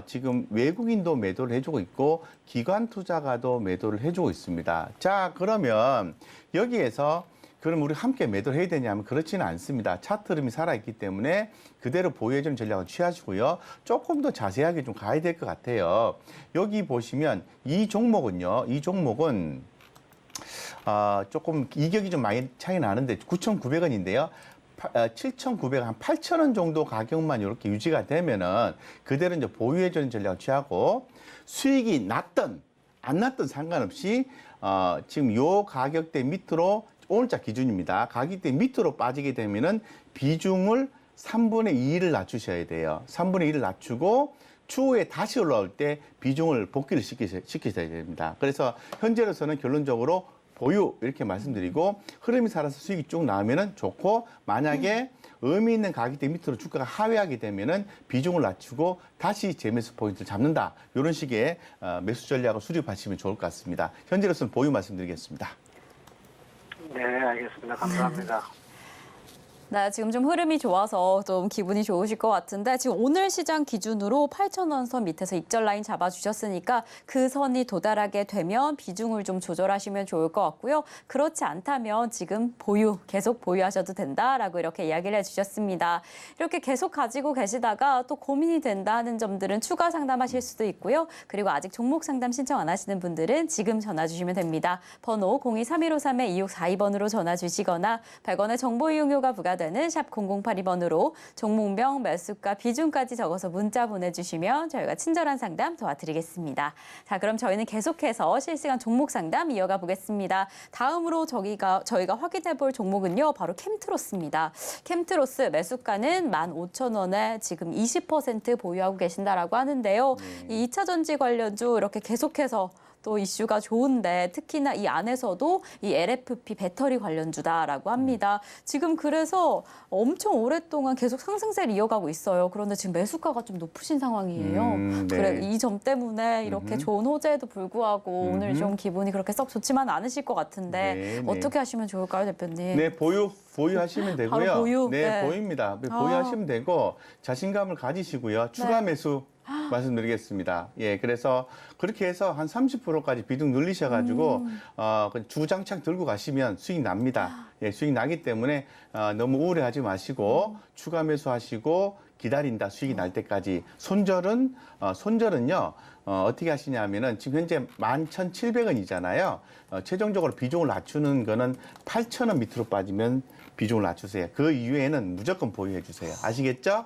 지금 외국인도 매도를 해주고 있고 기관 투자가도 매도를 해주고 있습니다. 자, 그러면 여기에서 그럼 우리 함께 매도를 해야 되냐면 그렇지는 않습니다. 차트 흐름이 살아있기 때문에 그대로 보유해주는 전략을 취하시고요. 조금 더 자세하게 좀 가야 될 것 같아요. 여기 보시면 이 종목은 조금 이격이 좀 많이 차이 나는데 9,900원인데요. 7,900, 한 8,000원 정도 가격만 이렇게 유지가 되면은 그대로 이제 보유해주는 전략을 취하고 수익이 났든 안 났든 상관없이 지금 요 가격대 밑으로 오늘자 기준입니다. 가격대 밑으로 빠지게 되면은 비중을 3분의 2를 낮추셔야 돼요. 3분의 1을 낮추고 추후에 다시 올라올 때 비중을 복귀를 시키셔야 됩니다. 그래서 현재로서는 결론적으로 보유 이렇게 말씀드리고 흐름이 살아서 수익이 쭉 나오면은 좋고 만약에 의미 있는 가격대 밑으로 주가가 하회하게 되면은 비중을 낮추고 다시 재매수 포인트를 잡는다. 이런 식의 매수 전략을 수립하시면 좋을 것 같습니다. 현재로서는 보유 말씀드리겠습니다.
네, 알겠습니다. 감사합니다.
네, 지금 좀 흐름이 좋아서 좀 기분이 좋으실 것 같은데 지금 오늘 시장 기준으로 8,000원 선 밑에서 익절 라인 잡아주셨으니까 그 선이 도달하게 되면 비중을 좀 조절하시면 좋을 것 같고요. 그렇지 않다면 지금 계속 보유하셔도 된다라고 이렇게 이야기를 해주셨습니다. 이렇게 계속 가지고 계시다가 또 고민이 된다 하는 점들은 추가 상담하실 수도 있고요. 그리고 아직 종목 상담 신청 안 하시는 분들은 지금 전화 주시면 됩니다. 번호 023153-2642번으로 전화 주시거나 100원의 정보 이용료가 부과되는 샵 0082번으로 종목명, 매수가, 비중까지 적어서 문자 보내주시면 저희가 친절한 상담 도와드리겠습니다. 자, 그럼 저희는 계속해서 실시간 종목 상담 이어가 보겠습니다. 다음으로 저희가 확인해 볼 종목은요, 바로 캠트로스입니다. 캠트로스 매수가는 15,000원에 지금 20% 보유하고 계신다라고 하는데요. 이 2차 전지 관련주 이렇게 계속해서 또 이슈가 좋은데 특히나 이 안에서도 이 LFP 배터리 관련주다라고 합니다. 지금 그래서 엄청 오랫동안 계속 상승세를 이어가고 있어요. 그런데 지금 매수가가 좀 높으신 상황이에요.
네.
그래, 이 점 때문에 이렇게 좋은 호재에도 불구하고 오늘 좀 기분이 그렇게 썩 좋지만 않으실 것 같은데
네, 네.
어떻게 하시면 좋을까요, 대표님?
네, 보유하시면 되고요.
바로 보유?
네,
네.
보유입니다. 보유하시면 되고 자신감을 가지시고요. 추가 매수 말씀드리겠습니다. 예, 그래서 그렇게 해서 한 30%까지 비중 늘리셔가지고 주장창 들고 가시면 수익 납니다. 예, 수익 나기 때문에 너무 우울해하지 마시고 추가 매수하시고 기다린다 수익이 날 때까지. 손절은요 어떻게 하시냐면은 지금 현재 11,700원이잖아요. 최종적으로 비중을 낮추는 거는 8,000원 밑으로 빠지면 비중을 낮추세요. 그 이후에는 무조건 보유해 주세요. 아시겠죠?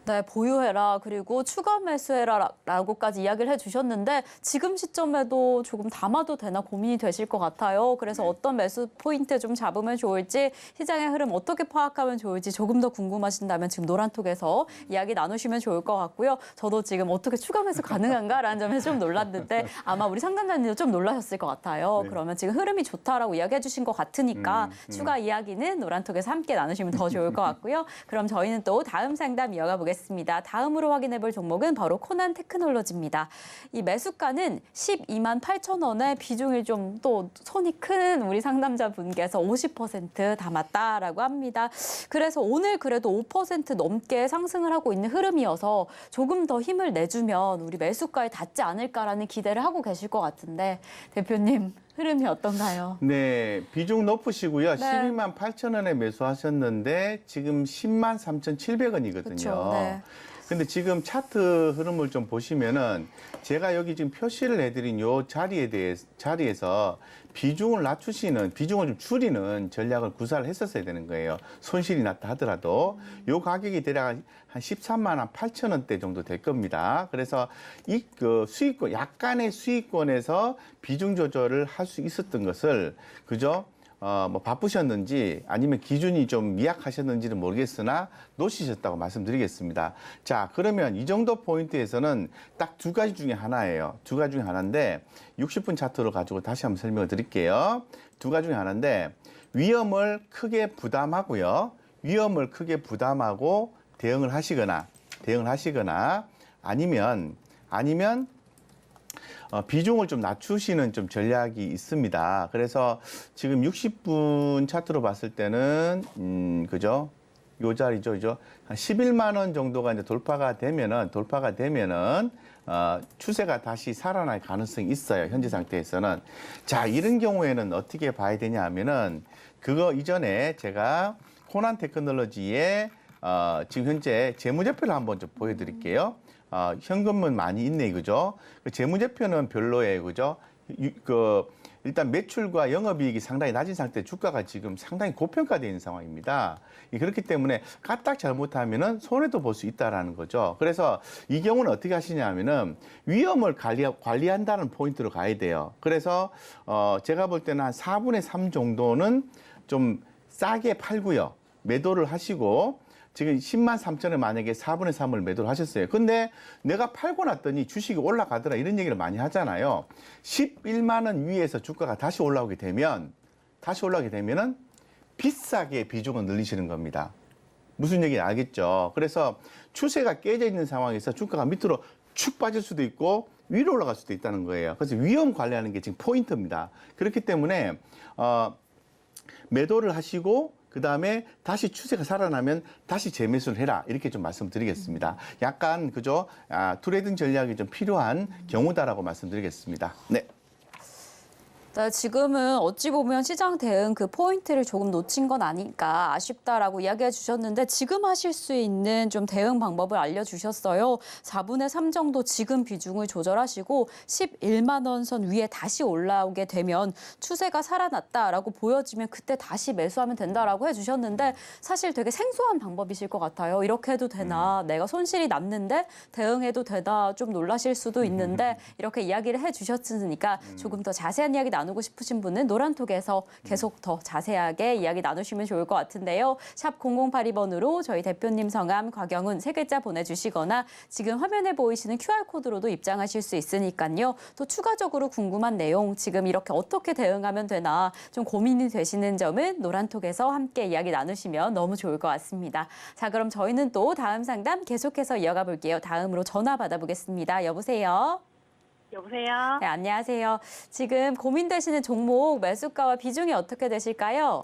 네, 보유해라 그리고 추가 매수해라라고까지 이야기를 해주셨는데 지금 시점에도 조금 담아도 되나 고민이 되실 것 같아요. 그래서 어떤 매수 포인트 좀 잡으면 좋을지 시장의 흐름 어떻게 파악하면 좋을지 조금 더 궁금하신다면 지금 노란톡에서 이야기 나누시면 좋을 것 같고요. 저도 지금 어떻게 추가 매수 가능한가라는 점에서 좀 놀랐는데 아마 우리 상담자님도 좀 놀라셨을 것 같아요.
네.
그러면 지금 흐름이 좋다라고 이야기해 주신 것 같으니까 추가 이야기는 노란톡에서 함께 나누시면 더 좋을 것 같고요. 그럼 저희는 또 다음 상담 이어가 보겠습니다. 다음으로 확인해 볼 종목은 바로 코난 테크놀로지입니다. 이 매수가는 128,000원에 비중이 좀 또 손이 큰 우리 상담자분께서 50% 담았다라고 합니다. 그래서 오늘 그래도 5% 넘게 상승을 하고 있는 흐름이어서 조금 더 힘을 내주면 우리 매수가에 닿지 않을까라는 기대를 하고 계실 것 같은데 대표님 흐름이 어떤가요?
네, 비중 높으시고요.
네.
128,000원에 매수하셨는데 지금 103,700원이거든요.
그렇죠. 네.
근데 지금 차트 흐름을 좀 보시면은 제가 여기 지금 표시를 해드린 요 자리에서 비중을 좀 줄이는 전략을 구사를 했었어야 되는 거예요. 손실이 났다 하더라도 요 가격이 대략 한 13만 8천 원대 정도 될 겁니다. 그래서 수익권, 약간의 수익권에서 비중 조절을 할 수 있었던 것을 그죠? 바쁘셨는지 아니면 기준이 좀 미약하셨는지는 모르겠으나 놓치셨다고 말씀드리겠습니다. 자, 그러면 이 정도 포인트에서는 딱 두 가지 중에 하나예요. 두 가지 중에 하나인데 60분 차트로 가지고 다시 한번 설명을 드릴게요. 두 가지 중에 하나인데 위험을 크게 부담하고요. 위험을 크게 부담하고 대응을 하시거나 아니면 비중을 좀 낮추시는 좀 전략이 있습니다. 그래서 지금 60분 차트로 봤을 때는 그죠? 요 자리죠, 그죠? 한 11만 원 정도가 이제 돌파가 되면은 추세가 다시 살아날 가능성이 있어요. 현재 상태에서는. 자, 이런 경우에는 어떻게 봐야 되냐 하면은 그거 이전에 제가 코난 테크놀로지의 지금 현재 재무제표를 한번 좀 보여드릴게요. 현금은 많이 있네, 그죠? 그 재무제표는 별로예요, 그죠? 일단 매출과 영업이익이 상당히 낮은 상태 주가가 지금 상당히 고평가되어 있는 상황입니다. 그렇기 때문에 까딱 잘못하면은 손해도 볼 수 있다라는 거죠. 그래서 이 경우는 어떻게 하시냐면은 위험을 관리한다는 포인트로 가야 돼요. 그래서 제가 볼 때는 한 4분의 3 정도는 좀 싸게 팔고요. 매도를 하시고 지금 10만 3천에 만약에 4분의 3을 매도를 하셨어요. 근데 내가 팔고 났더니 주식이 올라가더라 이런 얘기를 많이 하잖아요. 11만 원 위에서 주가가 다시 올라오게 되면은 비싸게 비중을 늘리시는 겁니다. 무슨 얘기인지 알겠죠? 그래서 추세가 깨져 있는 상황에서 주가가 밑으로 축 빠질 수도 있고 위로 올라갈 수도 있다는 거예요. 그래서 위험 관리하는 게 지금 포인트입니다. 그렇기 때문에 매도를 하시고 그다음에 다시 추세가 살아나면 다시 재매수를 해라 이렇게 좀 말씀드리겠습니다. 약간 그죠? 트레이딩 전략이 좀 필요한 경우다라고 말씀드리겠습니다. 네.
네, 지금은 어찌 보면 시장 대응 그 포인트를 조금 놓친 건 아닐까 아쉽다라고 이야기해 주셨는데 지금 하실 수 있는 좀 대응 방법을 알려주셨어요. 4분의 3 정도 지금 비중을 조절하시고 11만 원 선 위에 다시 올라오게 되면 추세가 살아났다라고 보여지면 그때 다시 매수하면 된다라고 해주셨는데 사실 되게 생소한 방법이실 것 같아요. 이렇게 해도 되나? 내가 손실이 났는데 대응해도 되나? 좀 놀라실 수도 있는데 이렇게 이야기를 해주셨으니까 조금 더 자세한 이야기 나누고 싶으신 분은 노란톡에서 계속 더 자세하게 이야기 나누시면 좋을 것 같은데요. 샵 0082번으로 저희 대표님 성함, 곽영훈 세 글자 보내주시거나 지금 화면에 보이시는 QR코드로도 입장하실 수 있으니까요. 또 추가적으로 궁금한 내용, 지금 이렇게 어떻게 대응하면 되나 좀 고민이 되시는 점은 노란톡에서 함께 이야기 나누시면 너무 좋을 것 같습니다. 자, 그럼 저희는 또 다음 상담 계속해서 이어가 볼게요. 다음으로 전화 받아보겠습니다. 여보세요?
여보세요?
네, 안녕하세요. 지금 고민되시는 종목 매수가와 비중이 어떻게 되실까요?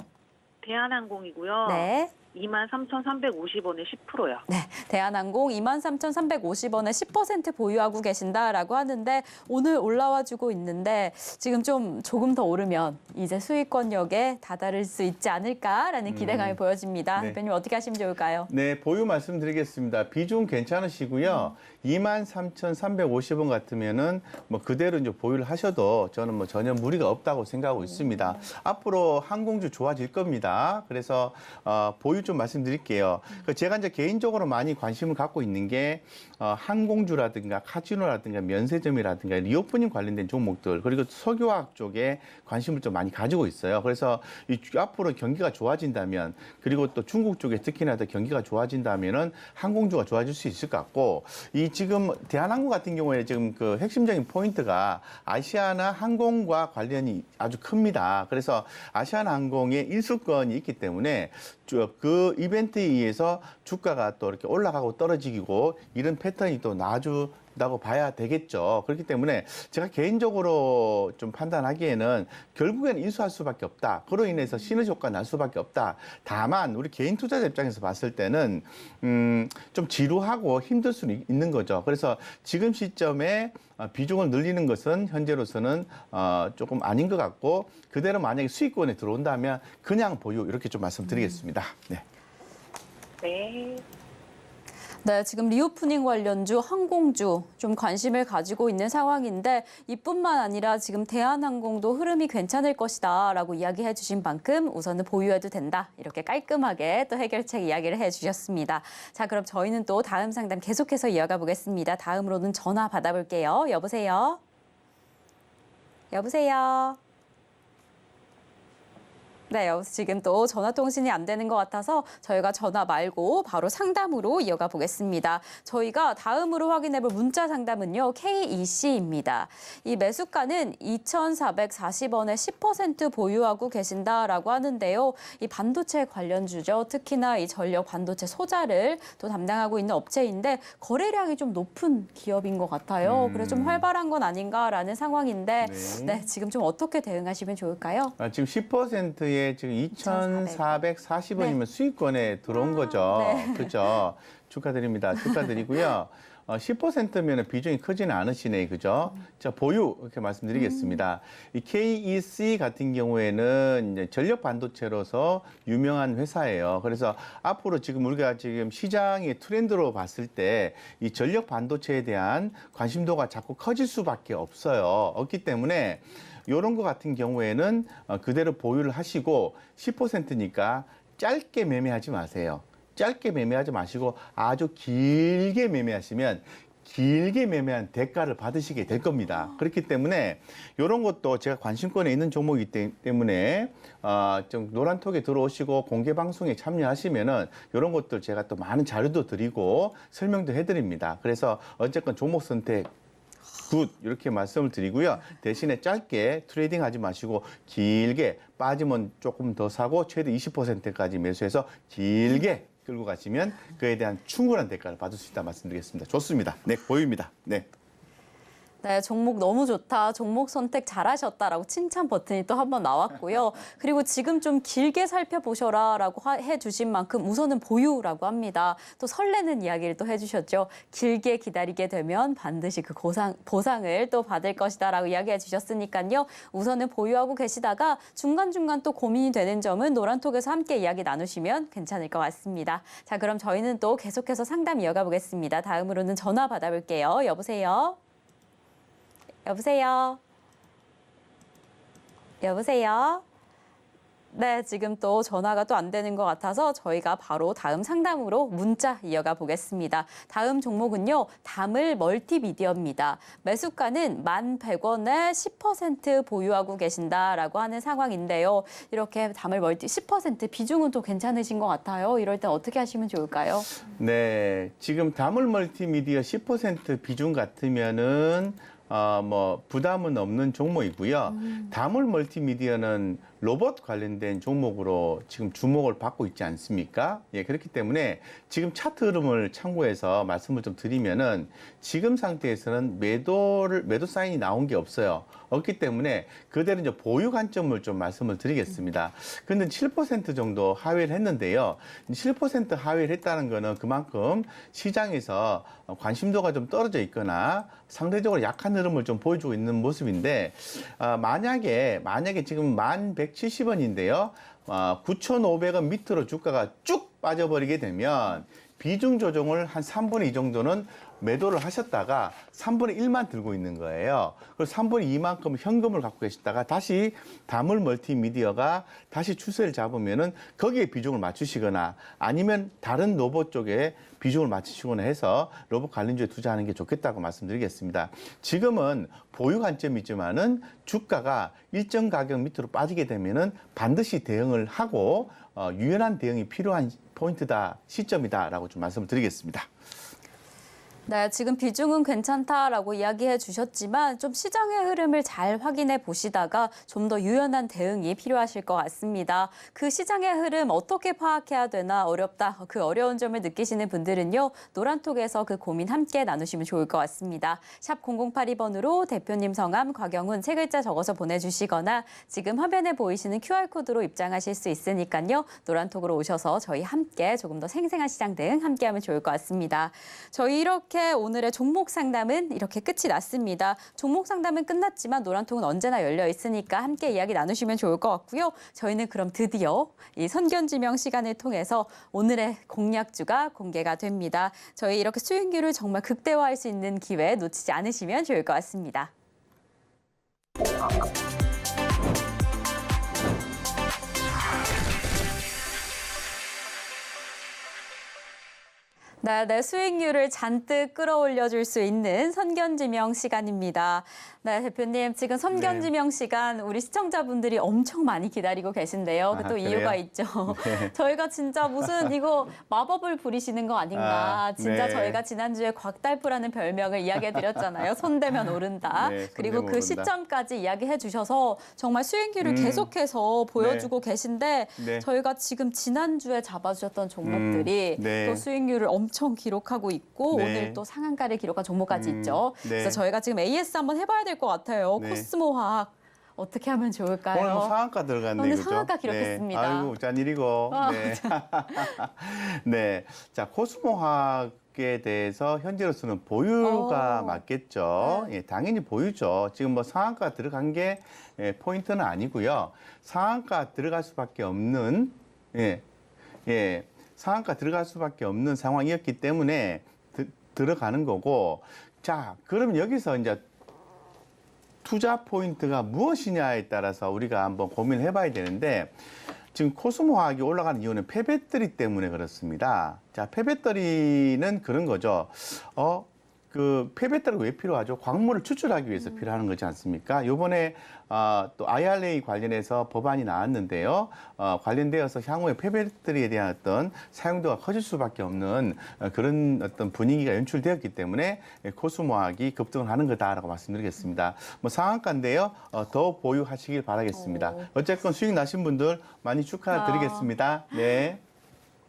대한항공이고요.
네.
23,350원에 10%요.
네, 대한항공 23,350원에 10% 보유하고 계신다라고 하는데 오늘 올라와주고 있는데 지금 조금 더 오르면 이제 수익권역에 다다를 수 있지 않을까라는 기대감이 보여집니다.
네.
대표님 어떻게 하시면 좋을까요?
네, 보유 말씀드리겠습니다. 비중 괜찮으시고요. 23,350원 같으면은 뭐 그대로 이제 보유를 하셔도 저는 뭐 전혀 무리가 없다고 생각하고 있습니다. 앞으로 항공주 좋아질 겁니다. 그래서 보유 좀 말씀드릴게요. 제가 이제 개인적으로 많이 관심을 갖고 있는 게 항공주라든가 카지노라든가 면세점이라든가 리오프닝 관련된 종목들 그리고 석유화학 쪽에 관심을 좀 많이 가지고 있어요. 그래서 앞으로 경기가 좋아진다면 그리고 또 중국 쪽에 특히나 더 경기가 좋아진다면은 항공주가 좋아질 수 있을 것 같고 이 지금 대한항공 같은 경우에 지금 그 핵심적인 포인트가 아시아나 항공과 관련이 아주 큽니다. 그래서 아시아나항공의 일수권이 있기 때문에 그 이벤트에 의해서 주가가 또 이렇게 올라가고 떨어지고 이런 패턴이 또 나아준다고 봐야 되겠죠. 그렇기 때문에 제가 개인적으로 좀 판단하기에는 결국에는 인수할 수밖에 없다. 그로 인해서 시너지 효과가 날 수밖에 없다. 다만 우리 개인 투자자 입장에서 봤을 때는 좀 지루하고 힘들 수는 있는 거죠. 그래서 지금 시점에 비중을 늘리는 것은 현재로서는 조금 아닌 것 같고 그대로 만약에 수익권에 들어온다면 그냥 보유 이렇게 좀 말씀드리겠습니다. 네.
네.
네, 지금 리오프닝 관련주, 항공주 좀 관심을 가지고 있는 상황인데 이뿐만 아니라 지금 대한항공도 흐름이 괜찮을 것이다라고 이야기해 주신 만큼 우선은 보유해도 된다. 이렇게 깔끔하게 또 해결책 이야기를 해 주셨습니다. 자, 그럼 저희는 또 다음 상담 계속해서 이어가 보겠습니다. 다음으로는 전화 받아볼게요. 여보세요? 여보세요? 네, 지금 또 전화 통신이 안 되는 것 같아서 저희가 전화 말고 바로 상담으로 이어가 보겠습니다. 저희가 다음으로 확인해 볼 문자 상담은요. KEC입니다. 이 매수가는 2,440원에 10% 보유하고 계신다라고 하는데요. 이 반도체 관련주죠. 특히나 이 전력 반도체 소자를 또 담당하고 있는 업체인데 거래량이 좀 높은 기업인 것 같아요. 그래서 좀 활발한 건 아닌가라는 상황인데 네, 지금 좀 어떻게 대응하시면 좋을까요?
지금 10%의 지금 2,440원이면
네.
수익권에 들어온 거죠.
네.
그렇죠. 축하드립니다. 축하드리고요. 10%면 비중이 크지는 않으시네, 그죠? 자, 보유 이렇게 말씀드리겠습니다. 이 KEC 같은 경우에는 이제 전력 반도체로서 유명한 회사예요. 그래서 앞으로 지금 우리가 지금 시장의 트렌드로 봤을 때 이 전력 반도체에 대한 관심도가 자꾸 커질 수밖에 없어요. 없기 때문에 이런 거 같은 경우에는 그대로 보유를 하시고 10%니까 짧게 매매하지 마세요. 짧게 매매하지 마시고 아주 길게 매매하시면 길게 매매한 대가를 받으시게 될 겁니다. 그렇기 때문에 이런 것도 제가 관심권에 있는 종목이기 때문에 좀 노란톡에 들어오시고 공개 방송에 참여하시면은 이런 것들 제가 또 많은 자료도 드리고 설명도 해드립니다. 그래서 어쨌건 종목 선택 굿 이렇게 말씀을 드리고요. 대신에 짧게 트레이딩 하지 마시고 길게 빠지면 조금 더 사고 최대 20%까지 매수해서 길게 끌고 가시면 그에 대한 충분한 대가를 받을 수 있다 말씀드리겠습니다. 좋습니다. 네, 보유입니다. 네.
네, 종목 너무 좋다. 종목 선택 잘하셨다라고 칭찬 버튼이 또 한 번 나왔고요. 그리고 지금 좀 길게 살펴보셔라라고 해주신 만큼 우선은 보유라고 합니다. 또 설레는 이야기를 또 해주셨죠. 길게 기다리게 되면 반드시 그 보상을 또 받을 것이다라고 이야기해 주셨으니까요. 우선은 보유하고 계시다가 중간중간 또 고민이 되는 점은 노란톡에서 함께 이야기 나누시면 괜찮을 것 같습니다. 자, 그럼 저희는 또 계속해서 상담 이어가 보겠습니다. 다음으로는 전화 받아볼게요. 여보세요? 여보세요? 여보세요? 네, 지금 또 전화가 또 안 되는 것 같아서 저희가 바로 다음 상담으로 문자 이어가 보겠습니다. 다음 종목은요, 다물 멀티미디어입니다. 매수가는 1,100원에 10% 보유하고 계신다라고 하는 상황인데요. 이렇게 다물 멀티 10% 비중은 또 괜찮으신 것 같아요. 이럴 땐 어떻게 하시면 좋을까요?
네, 지금 다물 멀티미디어 10% 비중 같으면은 뭐 부담은 없는 종목이고요. 다물 멀티미디어는 로봇 관련된 종목으로 지금 주목을 받고 있지 않습니까? 예, 그렇기 때문에 지금 차트 흐름을 참고해서 말씀을 좀 드리면은 지금 상태에서는 매도 사인이 나온 게 없어요. 없기 때문에 그대로 이제 보유 관점을 좀 말씀을 드리겠습니다. 근데 7% 정도 하회를 했는데요. 7% 하회를 했다는 거는 그만큼 시장에서 관심도가 좀 떨어져 있거나 상대적으로 약한 흐름을 좀 보여주고 있는 모습인데 만약에 지금 1,170원인데요. 9,500원 밑으로 주가가 쭉 빠져버리게 되면 비중 조정을 한 3분의 2 정도는 매도를 하셨다가 3분의 1만 들고 있는 거예요. 그래서 3분의 2만큼 현금을 갖고 계시다가 다시 다물 멀티미디어가 다시 추세를 잡으면은 거기에 비중을 맞추시거나 아니면 다른 로봇 쪽에 비중을 맞추시거나 해서 로봇 관련주에 투자하는 게 좋겠다고 말씀드리겠습니다. 지금은 보유 관점이지만은 주가가 일정 가격 밑으로 빠지게 되면은 반드시 대응을 하고 유연한 대응이 필요한 포인트다, 시점이다라고 좀 말씀을 드리겠습니다.
네, 지금 비중은 괜찮다라고 이야기해 주셨지만 좀 시장의 흐름을 잘 확인해 보시다가 좀 더 유연한 대응이 필요하실 것 같습니다. 그 시장의 흐름 어떻게 파악해야 되나 어렵다. 그 어려운 점을 느끼시는 분들은요. 노란톡에서 그 고민 함께 나누시면 좋을 것 같습니다. 샵 0082번으로 대표님 성함, 곽영훈 세 글자 적어서 보내주시거나 지금 화면에 보이시는 QR코드로 입장하실 수 있으니까요. 노란톡으로 오셔서 저희 함께 조금 더 생생한 시장 대응 함께하면 좋을 것 같습니다. 저희 이렇게 오늘의 종목 상담은 이렇게 끝이 났습니다. 종목 상담은 끝났지만 노란통은 언제나 열려 있으니까 함께 이야기 나누시면 좋을 것 같고요. 저희는 그럼 드디어 이 선견지명 시간을 통해서 오늘의 공략주가 공개가 됩니다. 저희 이렇게 수익률을 정말 극대화할 수 있는 기회 놓치지 않으시면 좋을 것 같습니다. 네, 수익률을 잔뜩 끌어올려줄 수 있는 선견지명 시간입니다. 네, 대표님, 지금 선견지명 시간 우리 시청자분들이 엄청 많이 기다리고 계신데요. 또
그래요?
이유가 있죠.
네.
저희가 진짜 무슨 이거 마법을 부리시는 거 아닌가. 진짜
네.
저희가 지난주에 곽달프라는 별명을 이야기해드렸잖아요. 손대면 오른다.
네,
그리고
손대면
그
오른다.
시점까지 이야기해 주셔서 정말 수익률을 계속해서 보여주고 계신데
네.
저희가 지금 지난주에 잡아주셨던 종목들이
네.
또 수익률을 엄청 기록하고 있고
네.
오늘 또 상한가를 기록한 종목까지 있죠.
네.
그래서 저희가 지금 AS 한번 해봐야 될 것 같아요.
네.
코스모화학. 어떻게 하면 좋을까요?
오늘 뭐 상한가 들어갔네,
오늘
그죠?
상한가 기록했습니다.
네. 아이고, 짠일이고. 네. 네. 자, 코스모화학에 대해서 현재로서는 보유가 맞겠죠.
네.
예, 당연히 보유죠. 지금 뭐 상한가 들어간 게 포인트는 아니고요. 상한가 들어갈 수밖에 없는, 상한가 들어갈 수밖에 없는 상황이었기 때문에 들어가는 거고. 자, 그럼 여기서 이제 투자 포인트가 무엇이냐에 따라서 우리가 한번 고민을 해봐야 되는데, 지금 코스모화학이 올라가는 이유는 폐배터리 때문에 그렇습니다. 자, 폐배터리는 그런 거죠. 그 폐배터리가 왜 필요하죠? 광물을 추출하기 위해서 필요한 거지 않습니까? 요번에 또 IRA 관련해서 법안이 나왔는데요. 관련되어서 향후에 폐배터리에 대한 어떤 사용도가 커질 수밖에 없는 그런 어떤 분위기가 연출되었기 때문에 코스모화학이 급등을 하는 거다라고 말씀드리겠습니다. 뭐 상한가인데요. 더 보유하시길 바라겠습니다. 어쨌건 수익 나신 분들 많이 축하드리겠습니다. 네.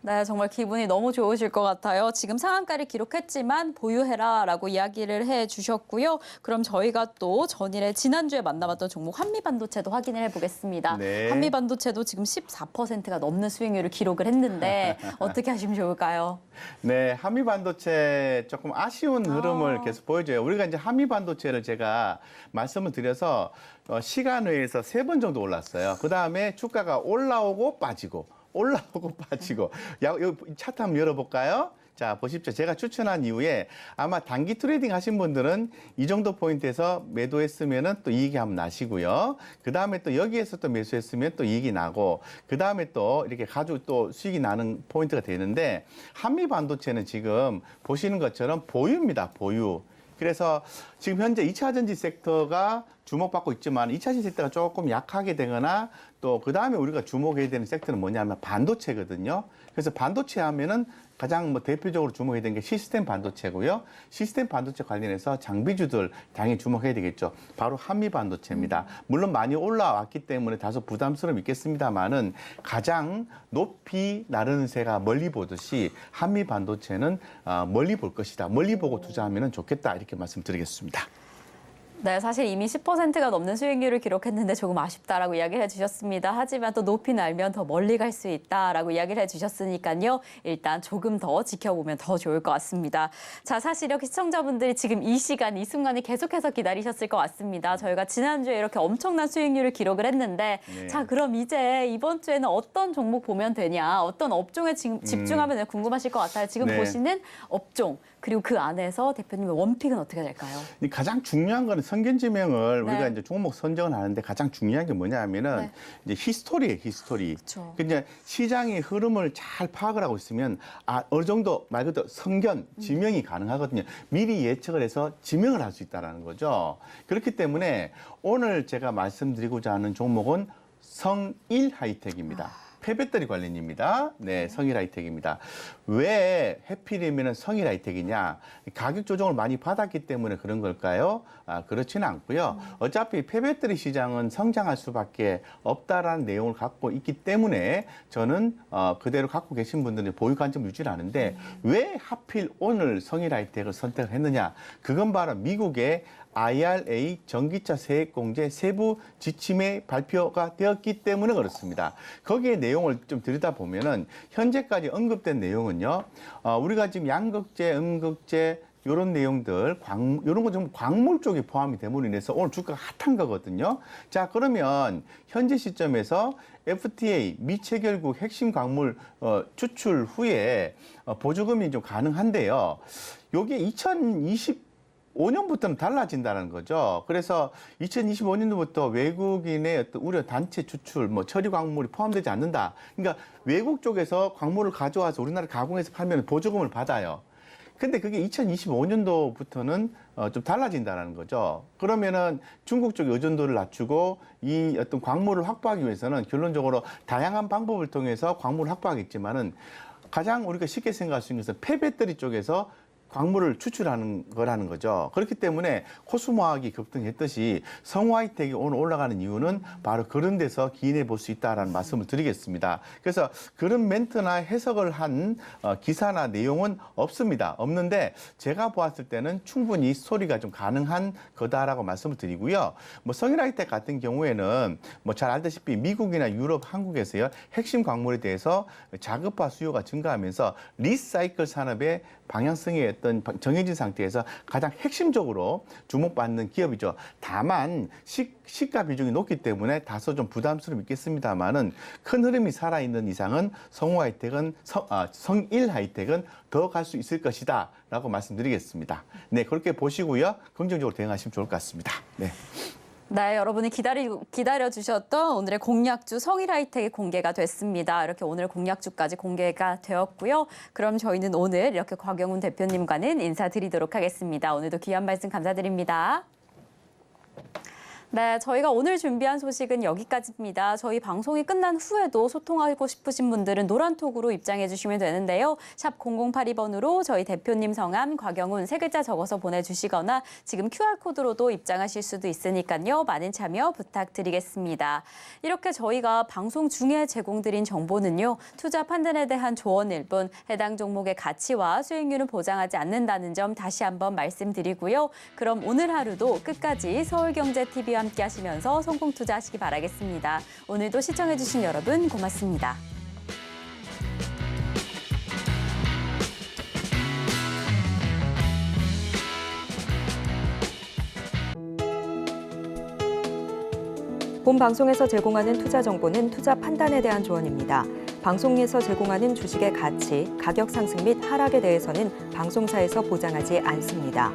네, 정말 기분이 너무 좋으실 것 같아요. 지금 상한가를 기록했지만 보유해라라고 이야기를 해주셨고요. 그럼 저희가 또 전일에 지난주에 만나봤던 종목 한미반도체도 확인을 해보겠습니다.
네.
한미반도체도 지금 14%가 넘는 수익률을 기록을 했는데 어떻게 하시면 좋을까요?
네, 한미반도체 조금 아쉬운 흐름을 계속 보여줘요. 우리가 이제 한미반도체를 제가 말씀을 드려서 시간 외에서 3번 정도 올랐어요. 그 다음에 주가가 올라오고 빠지고 올라오고 빠지고. 여기 차트 한번 열어볼까요? 자, 보십시오. 제가 추천한 이후에 아마 단기 트레이딩 하신 분들은 이 정도 포인트에서 매도했으면은 또 이익이 한번 나시고요. 그 다음에 또 여기에서 또 매수했으면 또 이익이 나고, 그 다음에 또 이렇게 가지고 또 수익이 나는 포인트가 되는데, 한미 반도체는 지금 보시는 것처럼 보유입니다. 보유. 그래서 지금 현재 2차 전지 섹터가 주목받고 있지만 2차 전지 섹터가 조금 약하게 되거나 또 그 다음에 우리가 주목해야 되는 섹터는 뭐냐면 반도체거든요. 그래서 반도체 하면은 가장 뭐 대표적으로 주목해야 되는 게 시스템 반도체고요. 시스템 반도체 관련해서 장비주들 당연히 주목해야 되겠죠. 바로 한미 반도체입니다. 물론 많이 올라왔기 때문에 다소 부담스러움이 있겠습니다만은 가장 높이 나르는 새가 멀리 보듯이 한미 반도체는 멀리 볼 것이다. 멀리 보고 투자하면 좋겠다. 이렇게 말씀드리겠습니다.
네, 사실 이미 10%가 넘는 수익률을 기록했는데 조금 아쉽다라고 이야기를 해주셨습니다. 하지만 또 높이 날면 더 멀리 갈 수 있다라고 이야기를 해주셨으니까요. 일단 조금 더 지켜보면 더 좋을 것 같습니다. 자, 사실 이렇게 시청자분들이 지금 이 시간, 이 순간이 계속해서 기다리셨을 것 같습니다. 저희가 지난주에 이렇게 엄청난 수익률을 기록을 했는데
네.
자, 그럼 이제 이번 주에는 어떤 종목 보면 되냐, 어떤 업종에 집중하면 되냐 궁금하실 것 같아요. 지금
네.
보시는 업종, 그리고 그 안에서 대표님의 원픽은 어떻게 될까요?
가장 중요한 거는 선견지명을
네.
우리가 이제 종목 선정을 하는데 가장 중요한 게 뭐냐면은
네.
이제 히스토리예요, 히스토리.
그렇죠.
이제 시장의 흐름을 잘 파악을 하고 있으면 어느 정도 말 그대로 선견, 지명이 가능하거든요. 미리 예측을 해서 지명을 할 수 있다는 거죠. 그렇기 때문에 오늘 제가 말씀드리고자 하는 종목은 성일 하이텍입니다. 폐배터리 관련입니다. 네, 성일 하이텍입니다. 왜 해필이면 성일 하이텍이냐? 가격 조정을 많이 받았기 때문에 그런 걸까요? 그렇지는 않고요. 어차피 폐배터리 시장은 성장할 수밖에 없다라는 내용을 갖고 있기 때문에 저는 그대로 갖고 계신 분들은 보유 관점 유지를 하는데 왜 하필 오늘 성일 하이텍을 선택을 했느냐? 그건 바로 미국의 IRA 전기차 세액공제 세부 지침의 발표가 되었기 때문에 그렇습니다. 거기에 내용을 좀 들여다보면은 현재까지 언급된 내용은요, 우리가 지금 양극재, 음극재, 이런 내용들, 이런 거 좀 광물 쪽에 포함이 됨으로 인해서 오늘 주가가 핫한 거거든요. 자, 그러면 현재 시점에서 FTA, 미체결국 핵심 광물 추출 후에 보조금이 좀 가능한데요. 요게 2025년부터는 달라진다는 거죠. 그래서 2025년도부터 외국인의 어떤 우려 단체 추출, 뭐 처리 광물이 포함되지 않는다. 그러니까 외국 쪽에서 광물을 가져와서 우리나라 가공해서 팔면 보조금을 받아요. 근데 그게 2025년도부터는 좀 달라진다는 거죠. 그러면은 중국 쪽 의존도를 낮추고 이 어떤 광물을 확보하기 위해서는 결론적으로 다양한 방법을 통해서 광물을 확보하겠지만은 가장 우리가 쉽게 생각할 수 있는 것은 폐배터리 쪽에서 광물을 추출하는 거라는 거죠. 그렇기 때문에 코스모학이 급등했듯이 성우하이텍이 오늘 올라가는 이유는 바로 그런 데서 기인해 볼 수 있다라는 말씀을 드리겠습니다. 그래서 그런 멘트나 해석을 한 기사나 내용은 없습니다. 없는데 제가 보았을 때는 충분히 스토리가 좀 가능한 거다라고 말씀을 드리고요. 뭐 성일하이텍 같은 경우에는 뭐 잘 알다시피 미국이나 유럽, 한국에서요 핵심 광물에 대해서 자급화 수요가 증가하면서 리사이클 산업의 방향성이 어떤 정해진 상태에서 가장 핵심적으로 주목받는 기업이죠. 다만 시가 비중이 높기 때문에 다소 좀 부담스러움이 있겠습니다만은 큰 흐름이 살아있는 이상은 성일 하이텍은 더 갈 수 있을 것이다라고 말씀드리겠습니다. 네, 그렇게 보시고요. 긍정적으로 대응하시면 좋을 것 같습니다. 네.
네, 여러분이 기다려주셨던 오늘의 공략주 성일하이텍이 공개가 됐습니다. 이렇게 오늘 공략주까지 공개가 되었고요. 그럼 저희는 오늘 이렇게 곽영훈 대표님과는 인사드리도록 하겠습니다. 오늘도 귀한 말씀 감사드립니다. 네, 저희가 오늘 준비한 소식은 여기까지입니다. 저희 방송이 끝난 후에도 소통하고 싶으신 분들은 노란톡으로 입장해 주시면 되는데요. 샵 0082번으로 저희 대표님 성함 곽영훈 3글자 적어서 보내주시거나 지금 QR코드로도 입장하실 수도 있으니까요. 많은 참여 부탁드리겠습니다. 이렇게 저희가 방송 중에 제공드린 정보는요. 투자 판단에 대한 조언일 뿐 해당 종목의 가치와 수익률은 보장하지 않는다는 점 다시 한번 말씀드리고요. 그럼 오늘 하루도 끝까지 서울경제TV와 함께 하시면서 성공 투자하시기 바라겠습니다. 오늘도 시청해주신 여러분 고맙습니다.
본 방송에서 제공하는 투자 정보는 투자 판단에 대한 조언입니다. 방송에서 제공하는 주식의 가치, 가격 상승 및 하락에 대해서는 방송사에서 보장하지 않습니다.